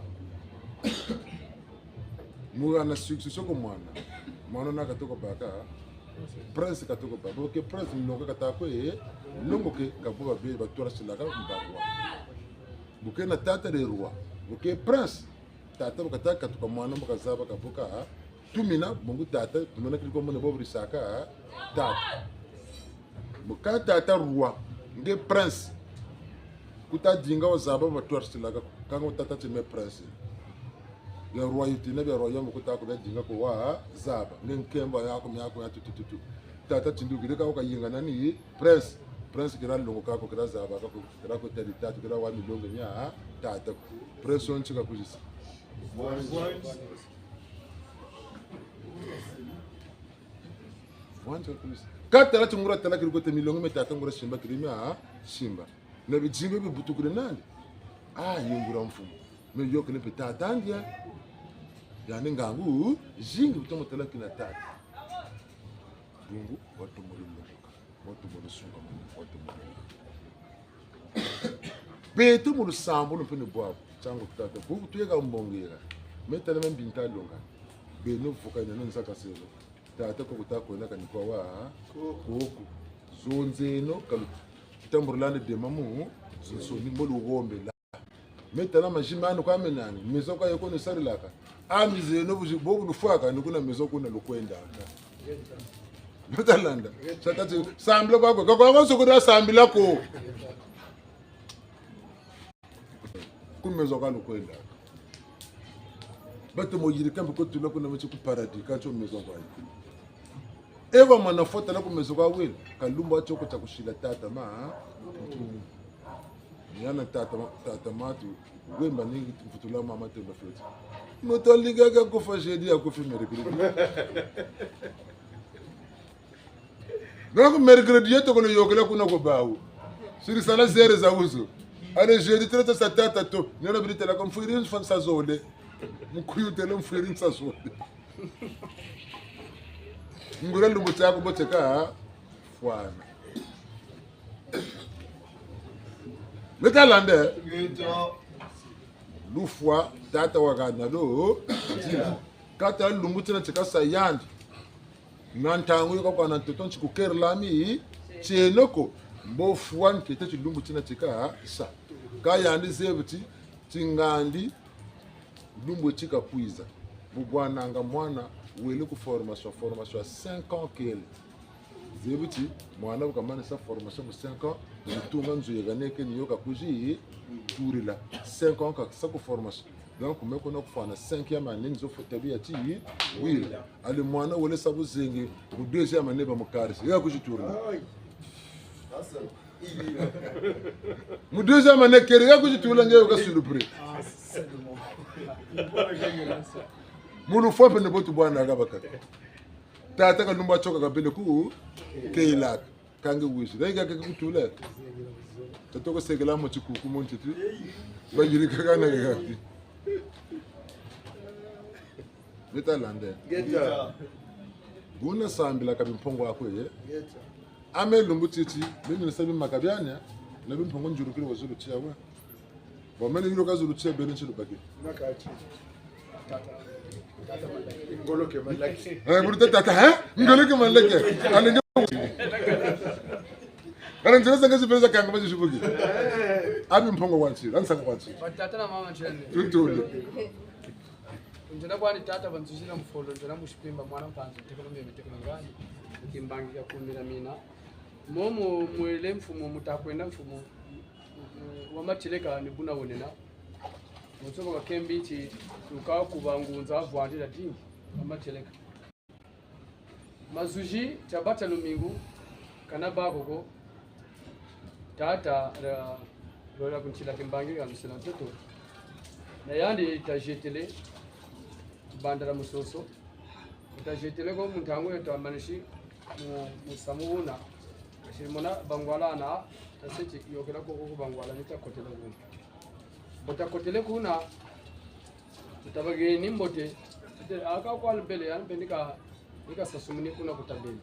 Speaker 1: mura na succession ko mwana na katoko baka prince katoko baka ke prince mnoka katako longo ke kabuba be batora silaka mbakwa buke na tata de roi buke prince tata bakataka katuka mwana mbakazaba kabuka tumina mungu tata tumina kiliko mwana bobri saka tata buka tata roi nge prince kuta dinga wazaba batora silaka kango tata time prince ya royauté na ya royaume kuta ko dinga ko wa zaba ngenkemba yako ya tututu tata tindugire ka ko yinga nani prince kira longo kako kira zaba kako kira ko tali tatu kira wa milongo nya tata prince on chika kujisa wanto kujisa katala tungura tala kiri ko te milongo metata ngura shimba kirima shimba na bijimbe bibutukure nani yingura mfumo me yoke ne petata andia yani ngangu jingi utomo tala kina tata mungu watu mulimo watu mulusunga watu mulimo betu mulusambo no pene bwabo chango tata buku tuyeka mbongera metala mbinta longa beno fuka ina nsaka selo tata ko kutako na kaniko wa koku zonzeno kalu tamburlande de mamu so ni mbolo gombe la metala majimano kwa menani mezo kwa yoko nesari laka amize no bobu nufaka nikuna mezo kuna lokwenda metalanda satati sambla kwako kwa sokura sambila ko kumezo kwa lokwenda bato moyiri kambe ko tula kuna mecho ku paradis kacho mezo kwa eva manafota na kumezo kwa wele kalumba choko cha kushila tata ma yana tata matu wemba ningi tufutula mama tendo fete moto ligaga ko fajedi akufi mercredi donc mercredi yeto kono yokela kuna ko bawo siri sala zere za uzo ale jeudi treta sa tata to nena bilite la comme fuirin fan sa zole mkuyu tele mfuirin sa zole ngura lumbu chako boteka fwana metalande lufwa tata wakana lo kata lumbu tina chika sayandi nantangu yuko kwa nantoton chiku kerlami chenoko mbo fwan kete chilumbu tina chika sa kayandi zebuti tingandi lumbu chika puiza bubwananga mwana wele ku formation ya 5 ans kele zebuti mwana ukamana sa formation mu 5 ans mutunga nzuye ganeke niyo kakuji turila 5 ans ka sa ku formation donc meko na kufana 5e année nzo fotabia ti oui ale mwana wele sabu zengi mu 2e année ba mukarisi ya kuji turila mu 2e année kere ya kuji turila ngeyo ka sulupre mulu fompe ne botu bwana gabaka tata ka lumba choka kabele ku keilak kange wishi renga ka kutule tatoko segela mo chiku ku monti tu bajiri ka kana ga metalande
Speaker 3: Geta.
Speaker 1: guna sambila ka bimpongo akwe
Speaker 3: Geta.
Speaker 1: ame lumbu titi mimi nasabi makabyanya na bimpongo njuru kile wazulu chiawa bo mene yuro ka zulu chia bene chilu baki
Speaker 3: Nakachi. Ngolo ke malaki.
Speaker 1: burute tata ngolo ke malaki alinga Karanja sanga sipeza kanga baje shubuki. Abi mpongo wanchi, ansanga wanchi.
Speaker 4: Tata na mama chende.
Speaker 1: Tutule.
Speaker 4: Njana kwani tata banzuzira mfolo njana mushipimba mwana mpanzo tekolo ngani. Kimbangira kumira mina. Momo mwele mfumo mutakwenda mfumo wa machileka ni buna wonena. Mutsobo ka kembichi ukawa kubangunza avwandira dingi amacheleka. Mazuji tabata lumingu kana bakoko tata lola kunchila kimbangi kamisela mtoto na yandi tajetele bandara musoso tajetele ko muntango yatambanishi musamuna kashimona bangwala na taseti yokela ko bangwala nitakotela kuna botakotele kuna tutabageni mbote aka kwa albele yani nika sasumuni kuna kutabeli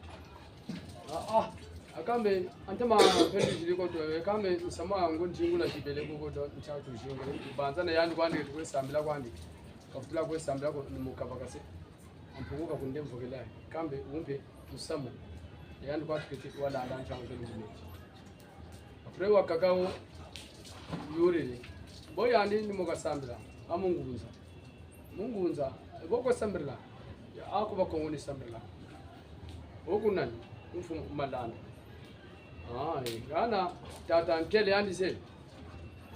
Speaker 4: akambe antama pendi ziliko to akambe nsama ngo njingula kibele kuko to nchatu jinga banza na yani kwandi kwesambila kwandi kafutula kwesambila ko mukabakase ampunguka kundemvokela kambe umpe musamo yani kwa tikiti wala alanja ngene afre wakakao yuri boyandi ni mukasambila mungunza boko sambila ya ako bakongoni sambila okunani mfumo malanda gana tata ntele yandi se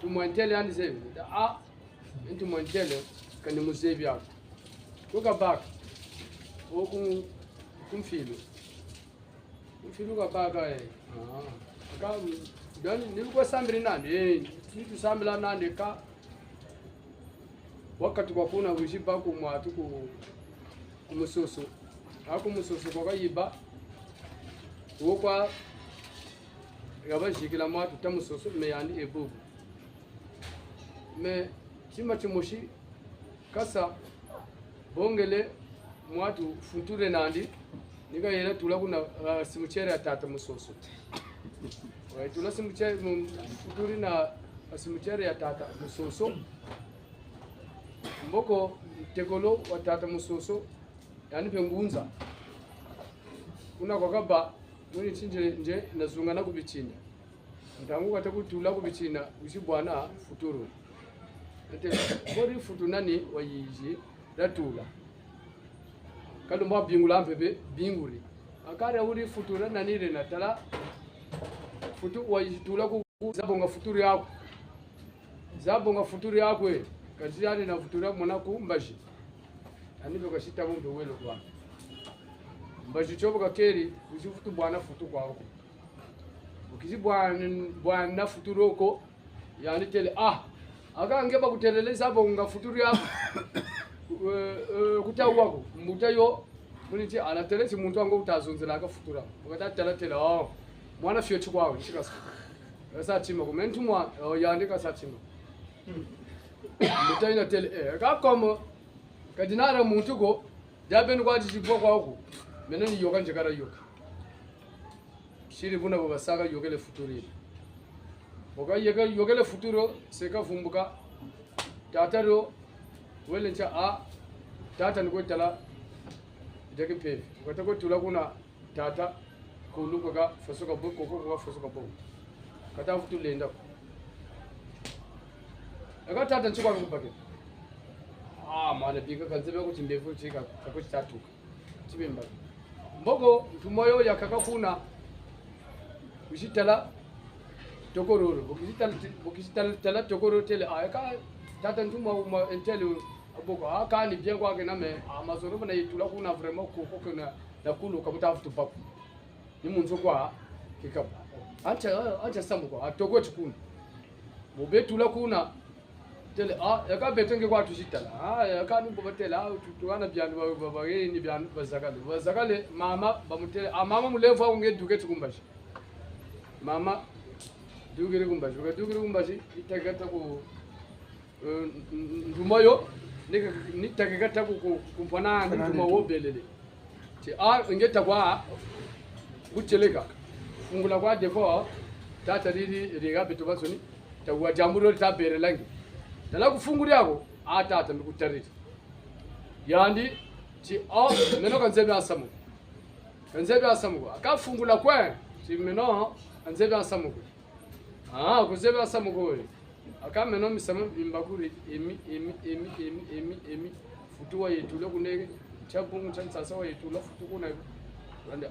Speaker 4: tumwentele yandi se into mwentele kani musevi yako kuka baka oku kumfilo ka baka aka dani nilikuwa sambiri nani kitu sambila nani ka wakati kwa kuna wishiba ku mwatu ku kumusoso ako musoso kwa yiba wokwa yabashikila mwatu tamusoso me yandi ebubu me chima chimoshi kasa bongele mwatu funture nandi nika yela tula kuna simuchere ya tata musoso wa tula simuchere funture na simuchere ya tata musoso mboko tegolo wa tata musoso yani pengunza kuna kwa kaba muni chinje nje nazunga na kubichinda ntangu katakutula kubichinda ushibwana futuru ate bori futu nani wayiji datula kalo mwa bingula mpebe binguri akare uri futura nani rena tala futu wayitula ku zabonga futuru yako kajani na futura mwana kumbashi anibe kashita mundu welo kwa mbashi chobo kakeri usifutu bwana futu kwako ukizi bwana futuro ko yani tele aka ngeba kuteleleza bonga futuru yako kutawako mutayo muniti anatelezi muntu wangu utazunzira aka futura ukata tele mwana fyo chikwawe chikasa asa chima kumentumwa yandika sachima mutaina tele kakomo kadinara muntu ko dabeni kwa jibwa kwako meneni yoga njekara yoga shiri buna babasaka yogele futuri boga yogele futuro seka fumbuka tataro welencha tata niko tala jake pevi ukatako tula kuna tata kuluka ga fasoka boko ko fasoka boko kata futu lenda aka tata nchukwa kubake mwana bika kanzebe kuti ndevu chika kako chitatuka chibemba mbogo tumoyo yakakafuna ushitala tokororo bokisitala tokororo tele aka tata ntuma entele aboko aka ni bien kwa ke name amazoro bana yitula kuna vraiment ko na kulu kabuta futu papu ni munzo kwa kikapa acha samu kwa atoko chikuna mobetula kuna tele yaka betenge kwa tushitala yaka ni bobatela tuwana byanu babage ni byanu bazakale mama bamutele mama mulevu unge duke tukumbashi mama dugire kumbashi itagata ku ndumoyo ni tagata ku kumpana nduma wobelele ti ngeta kwa kucheleka fungula kwa defo tata riri riga bitu basoni tawa jamuro tabere langi tala kufunguri yako tata ndikutariti yandi ti meno kanzebe asamu akafungula kwa ti meno kanzebe asamu kuzebe asamu ko akameno misama imbakuri emi futuwa yetule kuneke chapungu chansasa wa yetula futu kuna ande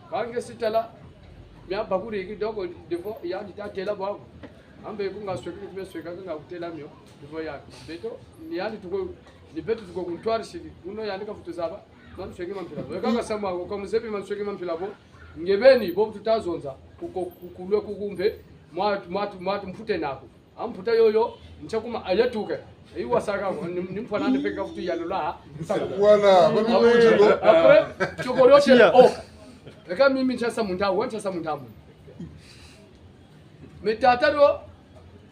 Speaker 4: kange sitala mya bakuri kidogo devo yandi tatela bwa ambe kunga sweki kubesweka kunga kutela myo devo ya beto ni yandi tuko ni beto tuko kuntwari shiki uno yandi ka futu zaba mamsweki mampila weka sama ko muzebi mamsweki mampila bo ngebeni bo tutazonza kukulwe kukumbe mwatu mfute nako amputa yoyo nchakuma ayatuke iwa saka nimfana ndipeka futu yalula
Speaker 1: wala bamujo
Speaker 4: après chokoloche eka mimi nchasa muntamu metataro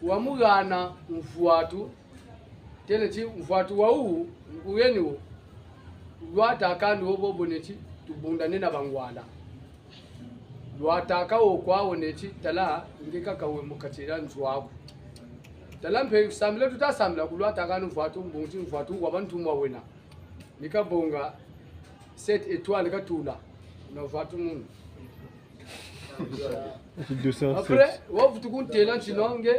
Speaker 4: wamugana mfuatu tele chi mfatu wa u nguyeni wo lwataka ndi obobo nechi tubundane na bangwala lwataka okwawo nechi tala ngika kawe mukatira nzwako tala mpe samile tutasamila kulwataka nufatu mbungi mfatu wabantu mwa wena nikabonga set étoile katula na mfatu munu après wofu tukuntela nchinonge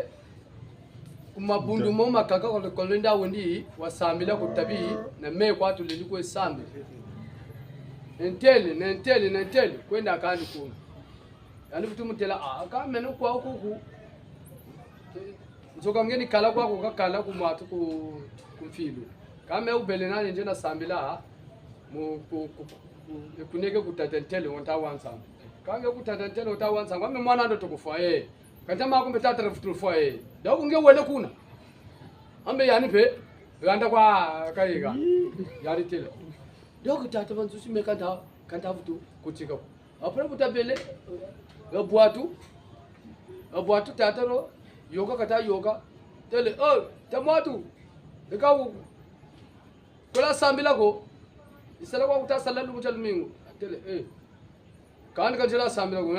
Speaker 4: kumabundu mo makaka kwa lenda wendi wasamila kutabi na me kwa tulili kwa sambi nentele kwenda akani kuna yani vitu mutela aka meno kwa huku nzoka ngeni kala kwa kakala kumwatu kumfilu kama ubele nani nje na sambila mu kuneke kutatentele wonta wansa kanga kutatentele wonta wansa ngame mwana ndo tukufa kantama kumbe tata refutufa da kunge wele kuna ambe yani pe ganda kwa kaiga yani tele doko tata bantu sime kanta futu kuchika apre butabele abwatu tata ro yoga kata yoga tele tamatu dekawu kola sambila ko isala kwa kutasala lu mchalumingo tele kan kanjela sambila ko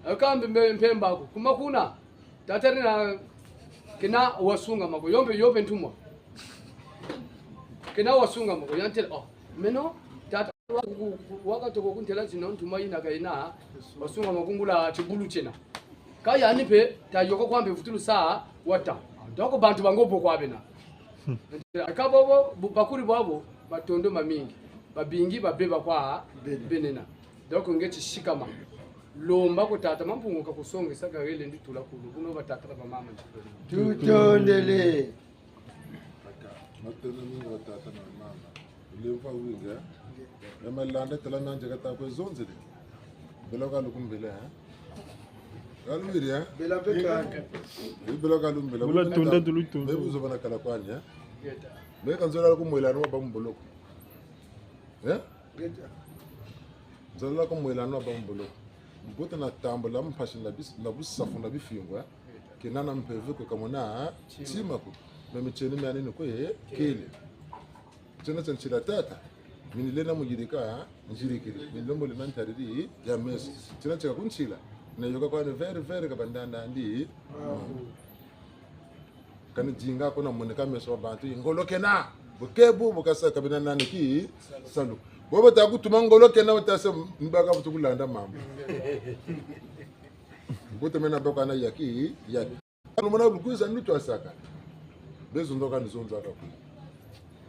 Speaker 4: akambe mpemba ko kuma kuna tatari na kina wasunga mako yombe ntumwa kina wasunga mako yantel meno tata wakati ko kuntela zino ntuma ina kaina wasunga makungula chibulu chena kaya nipe tayoko kwambe futulu saa wata doko bantu bangopo kwabena akabo bakuri bwabo batondo mamingi babingi babeba kwa benena doko ngeti shikama lomba ko tata mampungu ka kusonga saka ile nditula kulu kuno batata ba mama
Speaker 3: tutondele
Speaker 1: matelo ni watata na mama ulefa winga yamalanda tala nanje kata ko zonzele beloka lukumbele Galuiria
Speaker 3: bela peka
Speaker 1: ibelo galumbela
Speaker 5: Bula tunda dulu tunda.
Speaker 1: Bebu zobana kala kwanya me kanzola ko moelano ba mboloko
Speaker 3: geta
Speaker 1: zola ko moelano ba mboloko mbota na tambola mpashinda bis na busafunda bifingwa kinana mpeve ko kamona chima ko me micheni mani ko kele tena tsenchila tata minilena mujirika njirikiri milombo linantariri ya mesi tena cheka kunchila na yoga kwa ni very kabandanda ndi kana jinga ko na moneka meso bantu ngoloke na bukebu bukasa kabina nani ki salu bobo ta kutuma ngoloke na utase mbaga butukulanda mambo bote mena boka na yaki mona bukuza ndutu asaka bezo ndoka nizonzo akaku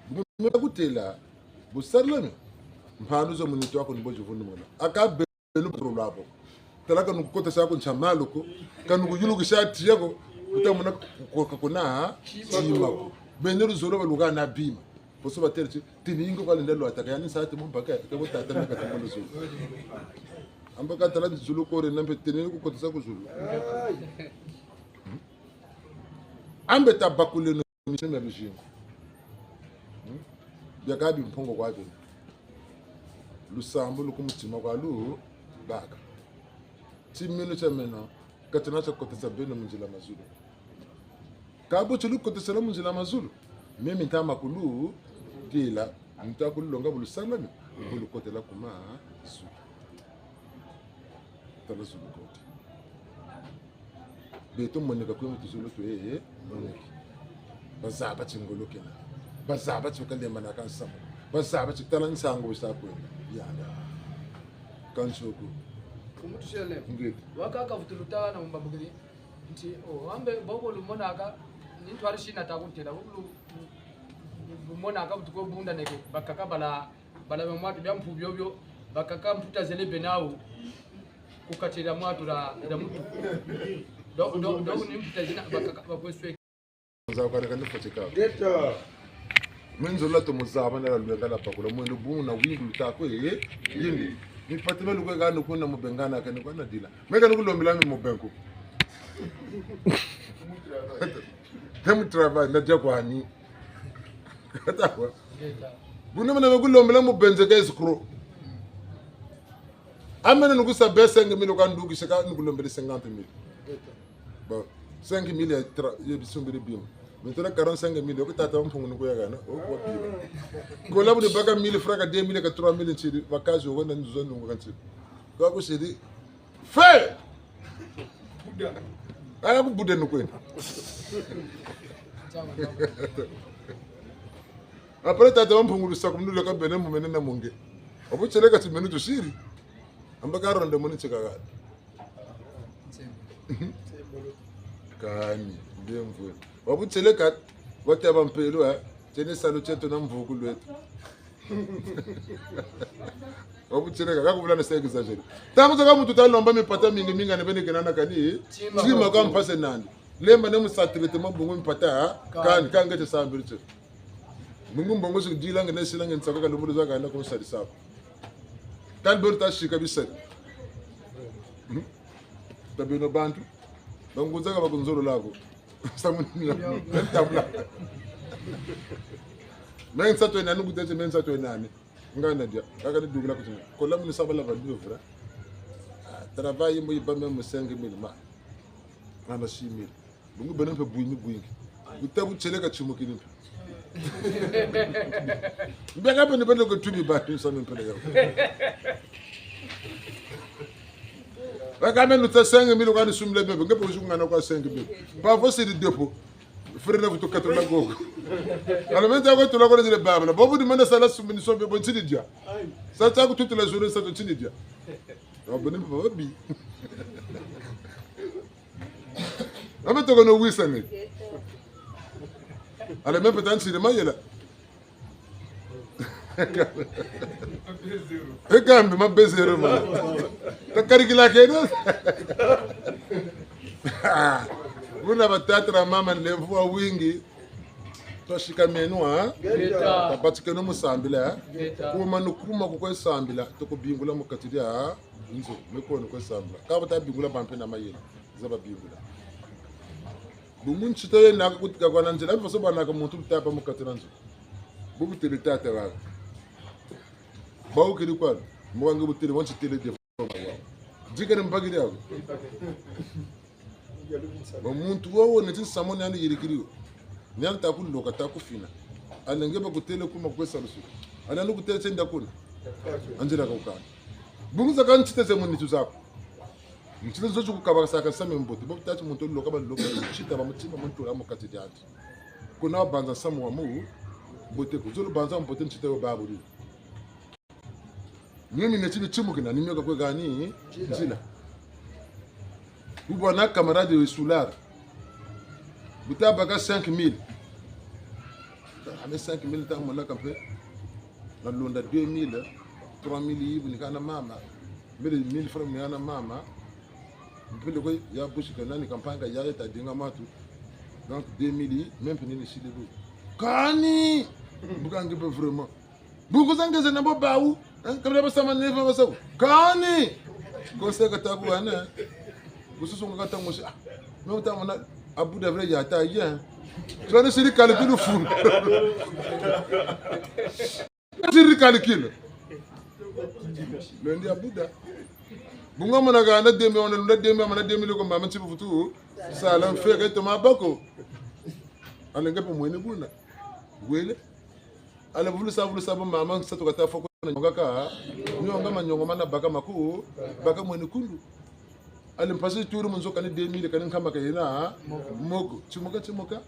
Speaker 1: bumela kutela busarlame mphanu zo munito wako niboje vundi mona akabe no problabo talaka nukukota sako nchamalo ko kanuku yuluku shati yako utamuna kuna chima ko benero zolo baluga na bima poso baterchi tiningo kwa ndelo ataka yani saati mbaka ko tata na kata kono zulu ambaka tala zulu ko re nambe tiningo ko sako zulu ambe tabakule no mishime bijingo byakabi mpongo kwa bino lusambu lukumutima kwa lu baka timino cha meno katana cha kotesa beno munjila mazulu kabo chulu kotesa la munjila mazulu mimi ntama kulu kila ntakulu longa bulu salami bulu kotela kuma su tala zulu kote beto moneka kwa mtu zulu to moneki bazaba chingolo kena bazaba chukale manaka nsamo bazaba chitala nsango isako yana kanshoko
Speaker 4: kumutushele wakaka vutulutana mumbabugiri nti ambe bobo lumonaka nintwari shina takuntela bulu lumonaka butuko bunda neke bakaka bala mwatu bya mpu byobyo bakaka mputa zele benau kukatira mwatu da mutu do ni mputa zina bakaka bakweswe
Speaker 1: nzakwana kana fotika
Speaker 3: geta
Speaker 1: menzola to muzaba na lwenga la pakula mwendo bungu na wingu litako yindi ni fatime lukwe gano kuna mubengana kani kwa nadila meka nukulombela mi mubengu hemu travail na jakwani katawa bune mena kulombela mubenze ka iskro amene nukusa be 5000 ka nduki shaka nukulombela 50000 ba 5000 ya bisumbiri bim Maintenant 45 000 ko tata mpungu nuko yagana o ko biba ko labu de baka 1000 francs 2000 ka 3000 nchiri wakazi wo na nzuzo ndungu kanchi ko shiri fe buda ala ku bude nuko après tata mpungu sa kumnu le ka bene mu menena munge obu chele ka timenu to shiri ambaka ronde muni chikaga kani ndiye mvule wabuthele kat wataba mpelo tene salo cheto na mvuku lwethu wabuthele kakubula na seke exaggerate tamuza ka muntu talomba mipata mingi minga ne bene kenana kani chima ka mpase nani lemba ne musatrete mabungu mipata kani kangete sambirche mungu mbongo sikujila ngene silange ntsaka kalumulo zaka na ko sadi sako kan borta shika bisat tabino bantu bangunza bakunzolo lako samunila tabla men sato enani kutete men sato enani ngana dia kaka ni dugula kutina kola mun sabala ba duvra travail mo yiba même 5000 ma ana 6000 bungu benen pe buyi utabu cheleka chumukini mbega bene bene ko tubi ba tu samen pele yaw Quand nous avons 5 000 euros, nous sommes les mêmes. Nous avons 5 000. Parfois, c'est des dépôts. Frère, vous avez 4 000 euros. Alors, maintenant, vous avez des babes. Si vous demandez ça, nous sommes bons. Ça, ça, toutes les journées, ça, c'est des dia. On va venir pour vous. On va te donner 800 000. Alors, même peut-être, c'est le maillot là. Ekambe mabezero ma takarikila kena Muna batatra mama nlemvua wingi toshika menua tapatika no musambila kuma nukuma ko sambila to bingula mukatiria nzo mekono ko sambila ka bata bingula bampe na mayela zaba bingula bumunchi to yena kutika kwana njela mfaso bana ka muntu tapa mukatira nzo bubu telitata wa bawo kiri kwa mwangu butiri wanchi tele de jikere mbagiri yako muntu wowo neti samoni andi yirikiriyo nyal takul loka takufina alenge ba kutele kuma kwesa rusu alanu kutele tenda kuna anjira ka ukana bunguza kan chite ze munitu zako mchile zochu kukaba saka same mbote bo tati muntu loka ba loka chita ba mutima muntu la mukati dyati kuna banza samu wa mu bote ko zulu banza mbote chite ba baburi mimi netibi chimukina nimyoka kwa gani nzila ubona camarade de soulard butaba 5000 ame 5000 ta mola kampe na londa 2000 3000 yibu nikana mama mbele 1000 francs nikana mama mbele ko ya bushika nani kampanga ya eta dinga matu donc 2000 même penini shilebu kani bukange pe vraiment buku zangeze na bobawu kabla basama neva basabu kani konseka tabu ana bususu ngata moshi no ta mona abu da vrai ya ta yen tu ne siri calcul fou siri calcul lendi abuda bunga mona ga na dembe ona na dembe mana dembe ko mama tibu futu salam fere to mabako alenga po mwene buna wele ala vulu sabu mama sato kata foko na ngaka nyonga manyongo mana baka maku baka mwene kundu alimpasi turu munzoka ni 2000 kanin kama kayena moko chimoka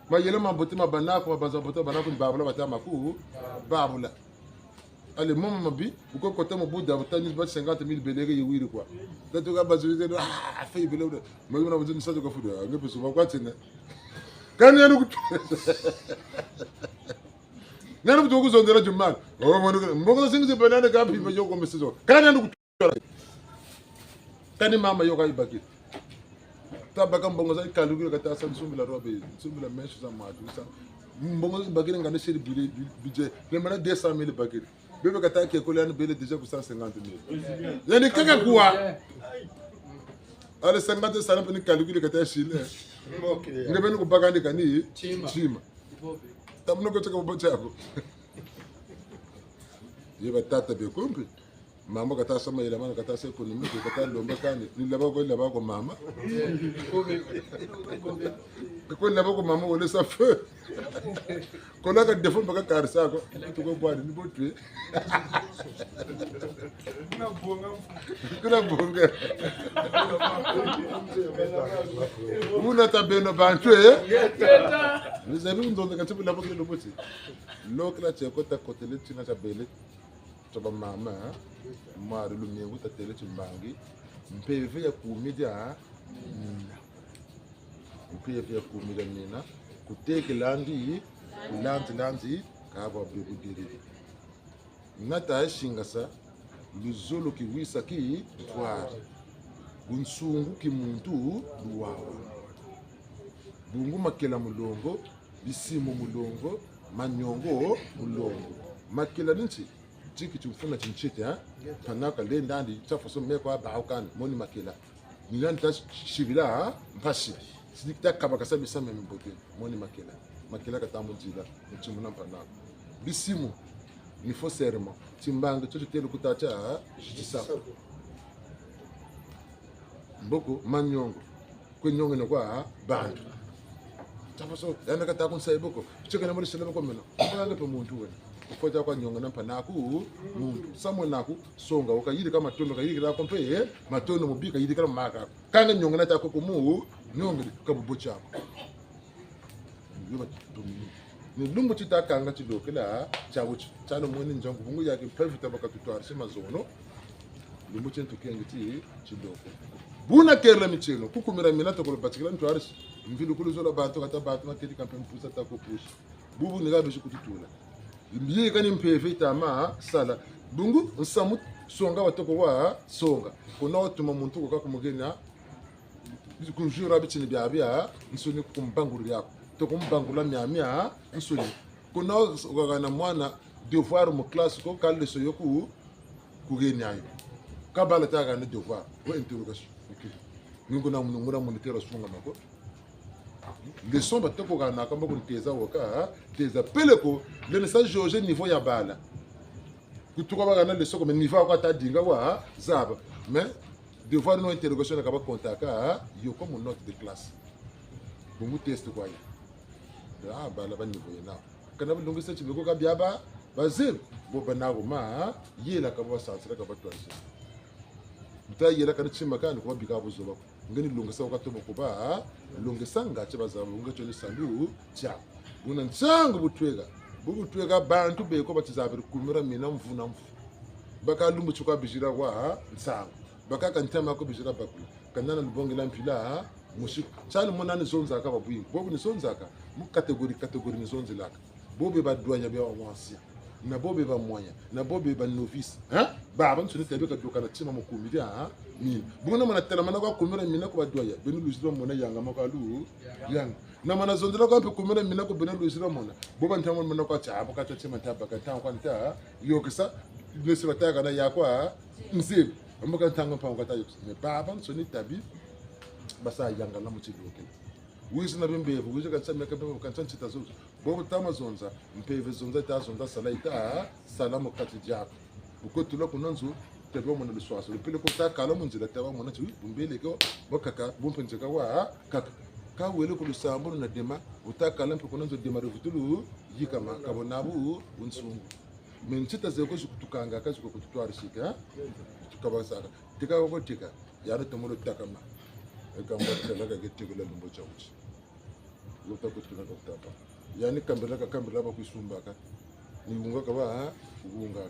Speaker 1: mayele mambote mabanako mabanza boto banako babula batama ku babula ale mama mabi uko kota mobuda botani ba 50000 belege yiwiri kwa dato ka bazuze fay belewde mayuna buzuni sato ka fudu ngape suba kwa tena kan yanu ku nanu buto kuzondera jummal o mbogo singi banana ka bi ba yoko mesizo kan yanu ku tani mama yoka ibaki tabaka mbongo za kalugiro kata samsumbila robe sumbila mesho za madu sa mbongo bagire ngane shiri budget le mana 200000 bagire bebe kata ke kolani bele déjà pour 150000 yani kaka kuwa ale 50 sana pe ni kalugiro kata shile ngebe ni kubagandi kani chima tamno ko tsaka bobo chako yeba tata be kumpi mama kata sama ila mana kata se kuni mtu kata lomba kani ni laba ko mama ko laba ko mama wala sa fe ko la ka defo baka karsa ko to ko bwadi ni botwe kuna bonga una tabeno bantu les amis ndo ngati bila baka lo boti lokla che ko ta kotele tina ta bele to ba mama mari lumengu ta tele chimbangi mpeve ya kumedia mpeve ya kumedia nina kuteke landi kaba bebu diri nata shingasa luzolo ki wisa ki twari unsungu ki muntu luwawa bungu makela mulongo bisimu mulongo manyongo mulongo makela ninchi chiki chumfuna chinchite panaka le ndandi chafoso meko abaukan moni makela nilani ta shibila mpashi sidikta kabaka sabisa membote moni makela katamu njila mchumuna panaka bisimu ni fo serment timbanga chocho telo kutacha jisako mboko manyongo kwenyongo na kwa bantu chafoso yana kata sai boko cheka na muri sele ko meno banga pe muntu we kufoja kwa nyongo na panaku muntu samwe naku songa ukayiri kama tono kayiri kama kompe matono mubika yiri kama maka kanga nyongo na tako kumu nyongo kabubo chako ni lungu chita kanga chidokela chabuchi chano mwene njangu bungu yake perfect baka tutwara sema zono lumbu chentu kengiti chidoko buna kerla micheno kukumira minato ko batikila ntwara mvilu kuluzola bantu kata bantu maketi kampeni pusa tako push bubu nigabe shikututula mbiye kani mpeve tama sala bungu nsamu songa watoko wa songa kona watuma muntu ko kakumugena kunjura bichini byabya nsoni kumbanguru yako to kumbangula myamya nsoni kona wakana mwana devoir mu classe ko kalde so yoku kugeni ayo kabala taga ne devoir wa interrogation ningo na munungura munitera sunga mako leçon batoko kana kamba kunteza waka teza peleko le message George niveau ya bala kutuka bagana leçon comme niveau kwa ta dinga wa zaba mais devoir no interrogation akaba contaka yo comme note de classe bungu test kwa ya bala ba niveau yana kana bulungu se chibeko ka biaba bazir bo banago ma yela ka ba sansira ka ba twanse muta yela ka chimba kan ko bika buzo ngani lungesa wakatobo kuba lungesa ngache bazaba ungacho ni sandu cha buna ntsangu butwega bantu beko batizabira kumira mina mvuna mvu baka lumbu chuka bijira kwa ntsangu baka kantama ko bijira bakulu kanana lubonge la mpila mushi chali monani zonza ka babuyi bobu ni zonza ka mu category ni zonza laka bobe badwanya bya wansia na bobe ba mwanya na bobe ba novice baba nsuni tebe ka doka na tima mu kumidia ni buna mana tela mana kwa kumira mina ko badwaya benu luziro mona yanga makalu yang na mana zondela kwa pe kumira mina ko benu luziro mona boba ntamo mana kwa cha boka cha tima taba ka tan kwa nta yokisa nesi bataka na yakwa nsibe amaka ntanga pa kwa ta yokisa ne baba nsuni tabi basa yanga na muchidoke wizi na bembe wizi ka tsama ka bembe ka tsanchita zo bobo tama zonza mpeve zonza ta zonza salaita salamu kati jako uko tulo kunanzu tebe mona liswaso pele ko ta kala munzila taba mona tu bumbele ko bokaka bumpenje ka wa kaka ka wele ko lusambo na dema utakala mpe kunanzu dema revutulu yikama kabonabu unsungu menchita zeko kutukanga ka ziko kututwara shika tukabasaka tika ko tika yaro tomulo takama ekamba tela ka getikula lumbo chauchi lota kutuna doktapa yani kambela ba kuisumbaka ni bunga ka ba bunga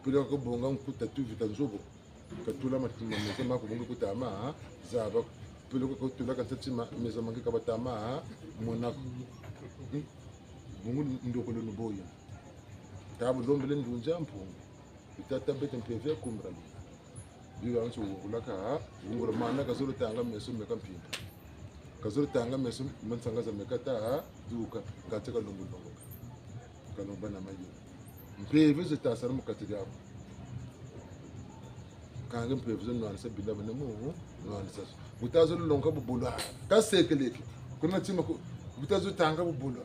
Speaker 1: pila ko bunga nkuta tu vita nzobo katula matima meza mako bunga kutama zaba pila ko tula ka tatima meza mangi ka batama monako bungu ndoko lo boya tabu lombele ndunja mpungu itata bete mpeve kumra biwa nso ulaka ngura mana ka zolo tanga meso meka mpimpa kazoro tanga meso mansangaza mekata duka ngateka lombo kalomba na mayo mpeve zetasara mukatiri yabo kanga mpeve zo nwana se bila bana mu nwana sa butazo lonka bubula ka sekeleke kuna tima ko butazo tanga bubula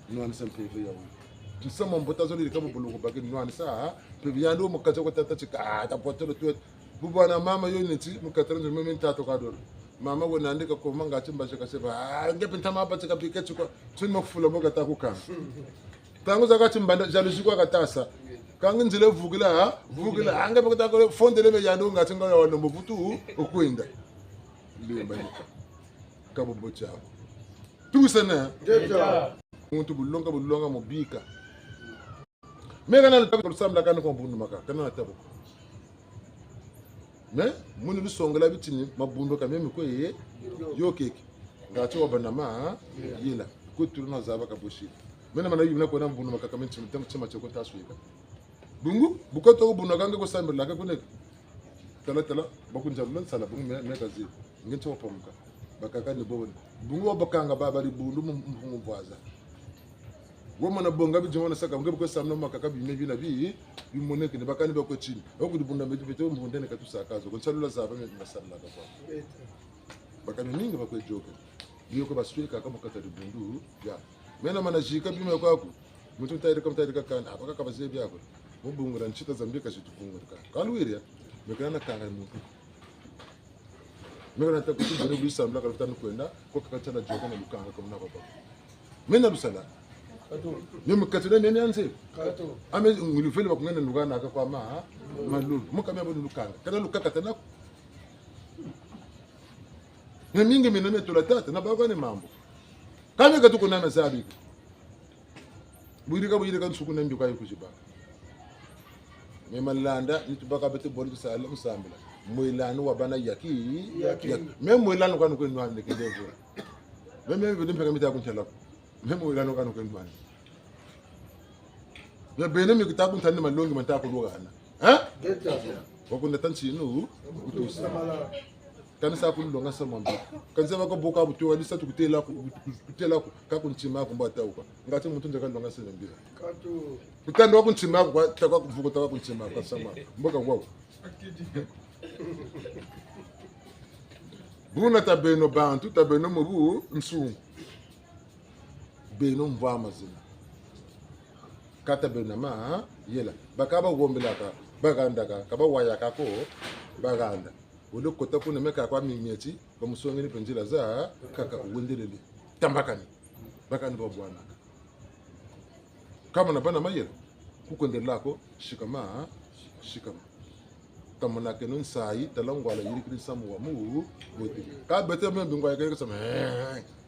Speaker 1: nwana se mpeve yawo tusema mbotazo lili kama bulugo bagi nwani saa peviando mukacha kwa tata chika ta potelo tu bubana mama yo niti mukatara ndio mimi ntato kadoro mama go naandika ko manga chimba chika seba ngepe ntama hapa chika pikechu kwa tuni mafula moga takukana tangu zakati mbanda jalusi kwa katasa kangi nzile vugila angepe kutako fondele me yando ngati ngalo wano mbutu ukwenda limba kabo bocha tusana muntu bulonga mobika mega na tabu samla kana ko bundu maka kana tabu me munu lu songala bitini mabundo ka meme ko ye yo keke ngati wabana ma yila kuturu na zaba ka boshi mena mana yuna ko na bundu maka kamen chima cheko taswika bungu bukoto bundu kanga ko sambla ka kunek tala bakunjablan sala bungu me kazi ngenti wapamuka bakaka ni bobo bungu wabakanga babali bundu mu bwaza womana bonga bijona saka ngebe ko samno makaka bimebi na bi bimoneke ne bakani bako chini okudi bunda meji beto mbundene katusakazo ko chalula zaba me masalla ka kwa bakani ningi bako joka biyo ko basweka kama kata bundu ya mena mana jika bime kwako mutu tayire kam tayire kakana abaka kabaze byako mubungura nchita zambika shitufungura kalwiri mekana kanga mutu mekana takutu bisa mbla kalutana kwenda ko kakatana joka na lukanga kama na baba mena lusala Nyuma katuna nene anze. Ame ngulufeli bakungana nugana aka kwa malulu. Muka mya bodu lukanga. Kana lukaka tana. Na mingi minene tulatata na bagane mambo. Kame katuko na masabi. Buyirika nsuku na mbyuka yukujiba. Memalanda nitubaka bete bolu sala musambila. Mwilano wabana yaki. Meme mwilano kanu ko nwane kedevo. Meme bedu mpeka mita kunchala. Memo ilano kanu kwendwani ya bene mi kitabu ntani malongi mantako lugana wakunda tanchinu utusa kana sa kulonga samambi kanza bako boka butu wali sa tukutela ku ka kunchima ku mbata uka ngati muntu ndeka longa sembi kutando kunchima ku takwa kuvuko takwa kunchima kwa sama mboka kwao buna tabeno bantu tabeno mubu nsungu beno mva mazina kata bena ma yela bakaba gombelaka bagandaka kaba wayaka ko baganda ulo kota kuna meka kwa mimieti bamusongeni penjila za kaka wendelele tambakani bakani babwana kama na bana mayela kukondelako shikama kama na kenon sai talangwala yirikiri samu wa mu bote ka bete membe ngwa yake sama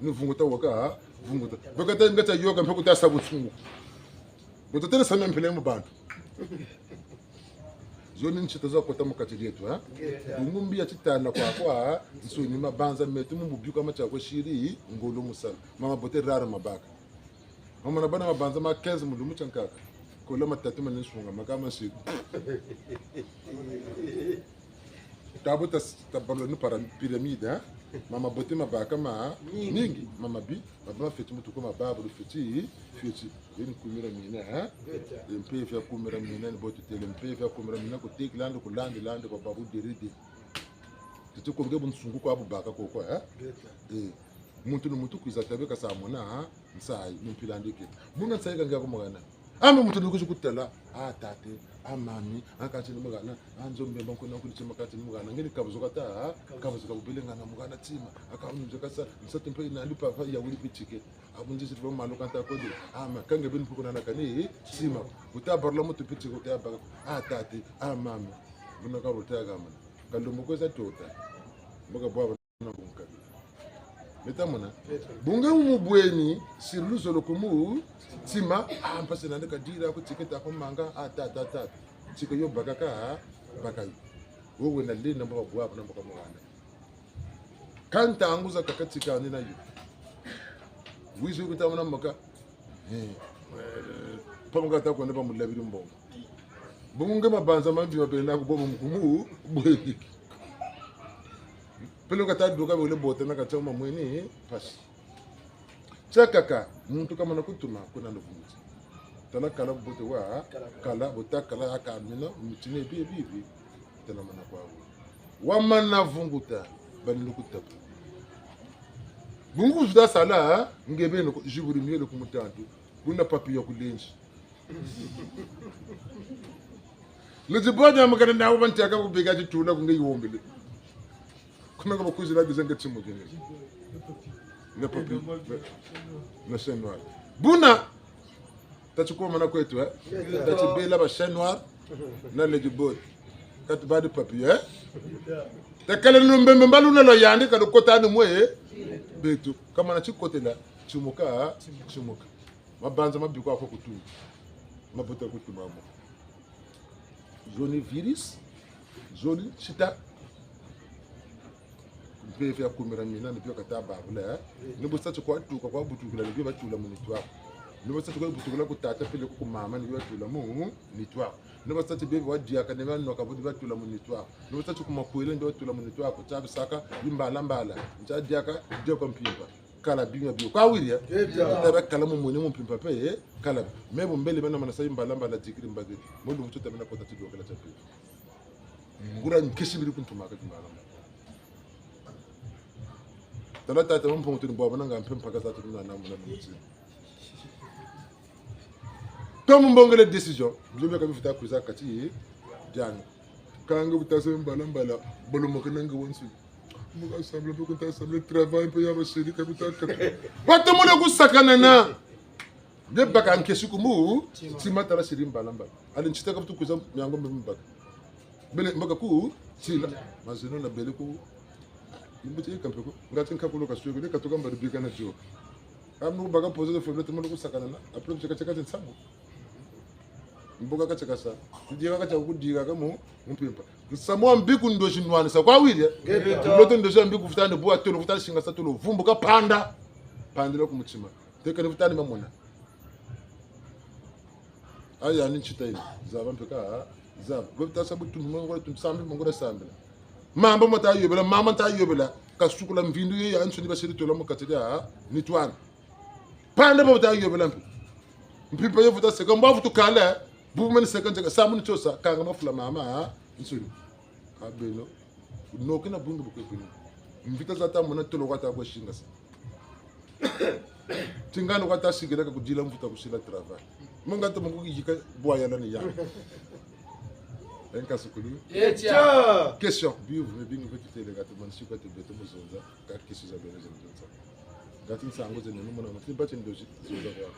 Speaker 1: ni vunguta waka vunguta bakata ngata yoga mpekuta sabu tsungu bote tena sama mpele mu bantu zoni nchita za kota mukati yetu ha ngumbi ya titana kwa nso ni mabanza metu mu byuka macha kwa shiri ngolo musala mama bote rara mabaka mama na bana mabanza ma 15 mu lumu chankaka kola matatu maninsunga makama siku tabuta tabalo ni para piramide mama bote mabaka ma ningi mama bi baba feti mutu ko mababu feti yeni kumira mina mpe vya kumira mina ni bote tele mpe vya kumira mina ko teklando ko lande ko babu deride tutu ko ngebu nsungu ko abubaka ko muntu kuizatabeka samona nsai mpilandike muna nsai kanga ko magana ame muntu ndikuzikutela tate amami akachini mugana anzombe bankona kuti chimakati mugana ngeni kabuzoka kabuzoka kubelengana mugana tima akaunje kasa nsatempe inali papa ya wuli pitike abunje sitwa maluka ntakode kange beni pukuna nakani sima utabarla mutu pitike utaba tate amami bunaka rutagama kalumukoza tota mboga bwa na bunka metamona bunga mubweni siruzo lokumu tima ampase nande kadira ko tiketa ko manga tata tiko yo bakaka bakai wowe na lina mbaba bwa na mbaka mwana kanta anguza kakatika nina yo wizo kutamana mbaka pamuga ta ko ne ba mulabiri mbongo bunga mabanza mambi mabena ko bobo mkumu bweki pelo kata doka wele bote na kachoma mweni pasi chakaka muntu kama nakutuma kuna ndufunzi tala kala bote wa kala bota kala akamina mutine bibi tala mana kwao wamana vunguta bani lukutapa bungu zuda sala ngebe no jiburi mielo kumutantu kuna papi ya kulenji Lizibonya mukana nawo bantaka kubika chituna kunge yombele. Kuna kama kuzira bizanga tsimu kenge. Le papi. Le chien noir. Buna. Tachukua mana kwetu Tachibela ba chien noir na Ladybird. Katibadi papi Takale numbembe mbaluna lo yandi kado kotani mwe betu. Kama na chikotela chumuka. Mabanza mabikwa kwa kutu. Mabuta kutu mamo. Zone virus, zone chita. Mpefe ya kumira mina nipio kataba vula. Nibo sacho kwa tuka kwa butukula nipio batula mu nitwa. Nibo sacho kwa butukula kutata pele ku mama nipio batula mu nitwa. Nibo sacho bebe wadia kanema no kabudi batula mu nitwa. Nibo sacho kuma kuele ndio batula mu nitwa ko chabu saka limbala mbala. Nchadia ka dio kompimba. Kala binga bio kwa wiria taba kala mu mone mu pimpa pe kala mebo mbele bana mana sai mbala mbala tikiri mbageti mundu mtuta bana kota tido kala chape ngura nkeshi biri kuntu maka mbala tala tata mu pontu bo bana ngam pimpa ka zatu na namu na mutsi comme mbongele décision njobe ka bifuta kuza kati jang kanga butase mbala bolo mo kana ngwonsu muga assemblée pour que assemblée travail pour y avoir chéri capital watu mule kusakana na de baka ankeshi kumu timata la chéri mbalamba ali nchita ka kuza myango mbaka bele mbaka ku tila mazino na bele ku imbuti kampe ku ngati nkakulo ka suyo de katoka mbari bika na jo amu baka pose de fenêtre mule kusakana na après cheka tsambo mboka kacheka sa ndiye kacha kudiga kamo mpimpa samwa mbiku ndo shinwani sa kwa wili loto ndo mbiku futane bo atolo futane shinga sa tolo vumbuka panda lo kumuchima tekane futane mamona aya ni chitaini zaba mpeka zaba bota sabu tunmo sambi mongora sambi mamba mata yobela mama ta yobela kasukula mvindu ya nsuni basiri tolo mukatira ni twana panda bota yobela mpimpa yo futa sekomba futu kala bumen sekanje samun chosa kanga mafula mama nsuri abelo no kina bungu bukwepini mvita zata mona tolo kwata kwa shinga sa tingano kwata sigera ka kujila mvuta kusila travail monga to mungu yika boya la ni ya enka sukulu question bivu me bingu vetite le gato man shuka te beto muzonza ka kisu za bene zonza gatin sango zene no mona mati batin doji zoza kwa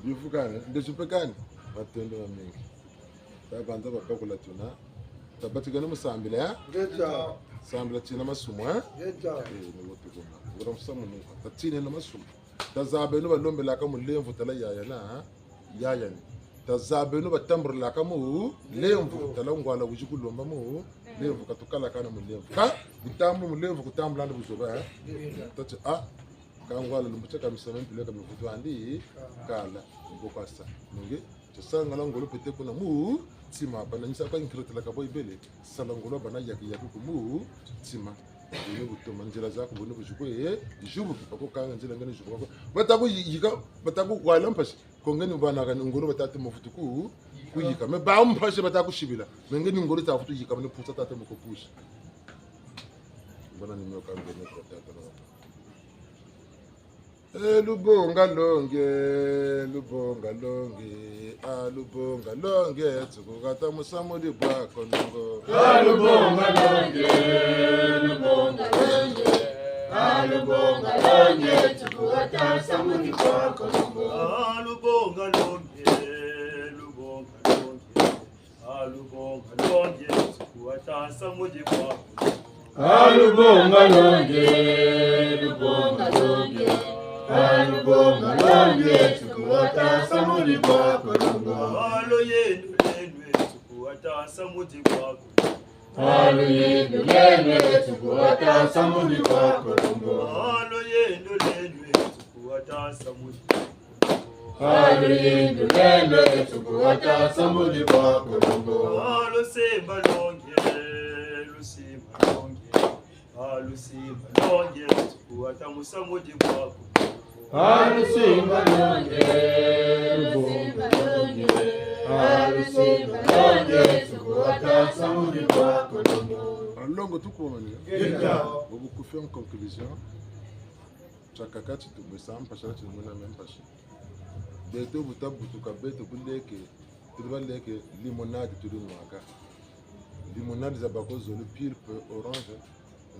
Speaker 1: Yufukane ndechipekani batendo bamingi tabanza bakakula tuna tabatigana musambile sambila tina masumo nilopikoma ngora musamu tatine na masumo tazabe no balombela ka mulemvu tala yaya ni tazabe no batamburla ka mu lemvu tala ngwala kujikulomba mu lemvu katukala kana mulemvu ka bitambu mulemvu kutambula ndibuzoba tati kangwala lumbucha kamisana mpile kamifutu andi kala ngokasa nge tsanga langolo pete kuna mu tsima bana nyisa kwa inkirotela ka boybele salangolo bana yaki ku mu tsima ni butoma njira zako bone bujukwe ijubu kipako kanga njira ngani jubu bataku yika bataku kwala mpashi kongeni bana ka ngolo batatu mufutu ku yika me ba mpashi bataku shibila ngeni ngolo tafutu yika bane putsa tate mukopusha bana nimyo kanga ne protata lubonga longe alubonga longe tsukukata musamudi bwako nongo
Speaker 5: alubonga longe tsukukata samudi bwako nongo alubonga longe tsukukata samudi bwako alubonga longe tsukukata samudi bwako nongo alo yenu lenwe tsukukata samudi bwako alo yenu lenwe tsukukata samudi bwako nongo alo yenu lenwe tsukukata samudi alo yenu lenwe tsukukata samudi bwako nongo alo semba longe alusimba longe tsukukata musamudi bwako Alusimba longe, Alusimba longe, Alusimba longe, tukuata samudi kwa kolongo.
Speaker 1: Longo tuko mani. Bobu kufi en conclusion. Chakaka tu besam pasha tu mona même pasha. Beto butabu tukabeto buleke. Tuba leke limonade tuli mwaka. Limonade za bakozo le pulpe orange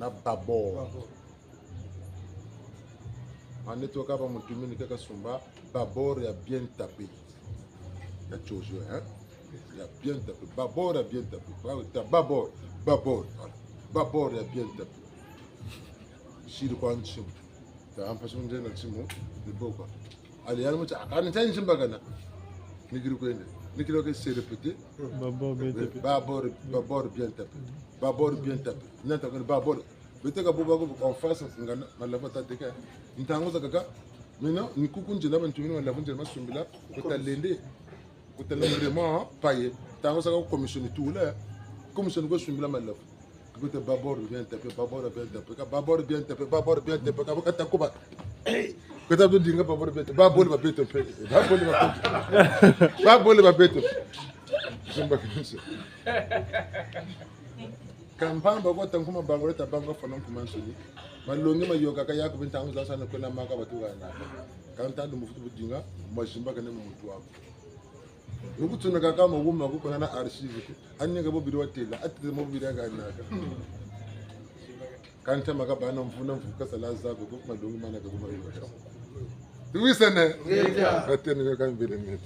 Speaker 1: na babor. En étoile comme tu me dis que Sumba, Babor a bien tapé. Il y a toujours, hein? Il a bien tapé. Babor a bien tapé. Babor, Babor a bien tapé. Si le coin chim, tu as un peu de temps chimo, le beau quoi. Allez, allons me dire, quand on est en chimbagana, Nigri Gwende, Nigri que c'est répété. Babor bien tapé. Babor bien tapé. N'entends Babor. Beteka bobago en face ngana malava teka ntango za kaka mina nikukunje laba ntumini malava nje masumbila kotalende kotalendement paye tango za commission tula commission go sumbila malava kote babor bien tapé babor bien tapé babor bien tapé babor bien tapé ka takuba kota do dinga babor bien babor ba beto pe babor ba beto zumba kinse Kampang bago tangkuma bango ta bango fanong kumansuni malongi mayoga kaya ko bintang za sana ko na maka batuga na kan ta du mufutu budinga mashimba kana mutu wako nuku tuna kaka maguma ko na archive anye ga bobiri watela atti mo bobiri ga na kan ta maka bana mfuna mfuka sala za ko malongi mana ga buma yoga tuwisene ya atene ga kan bele net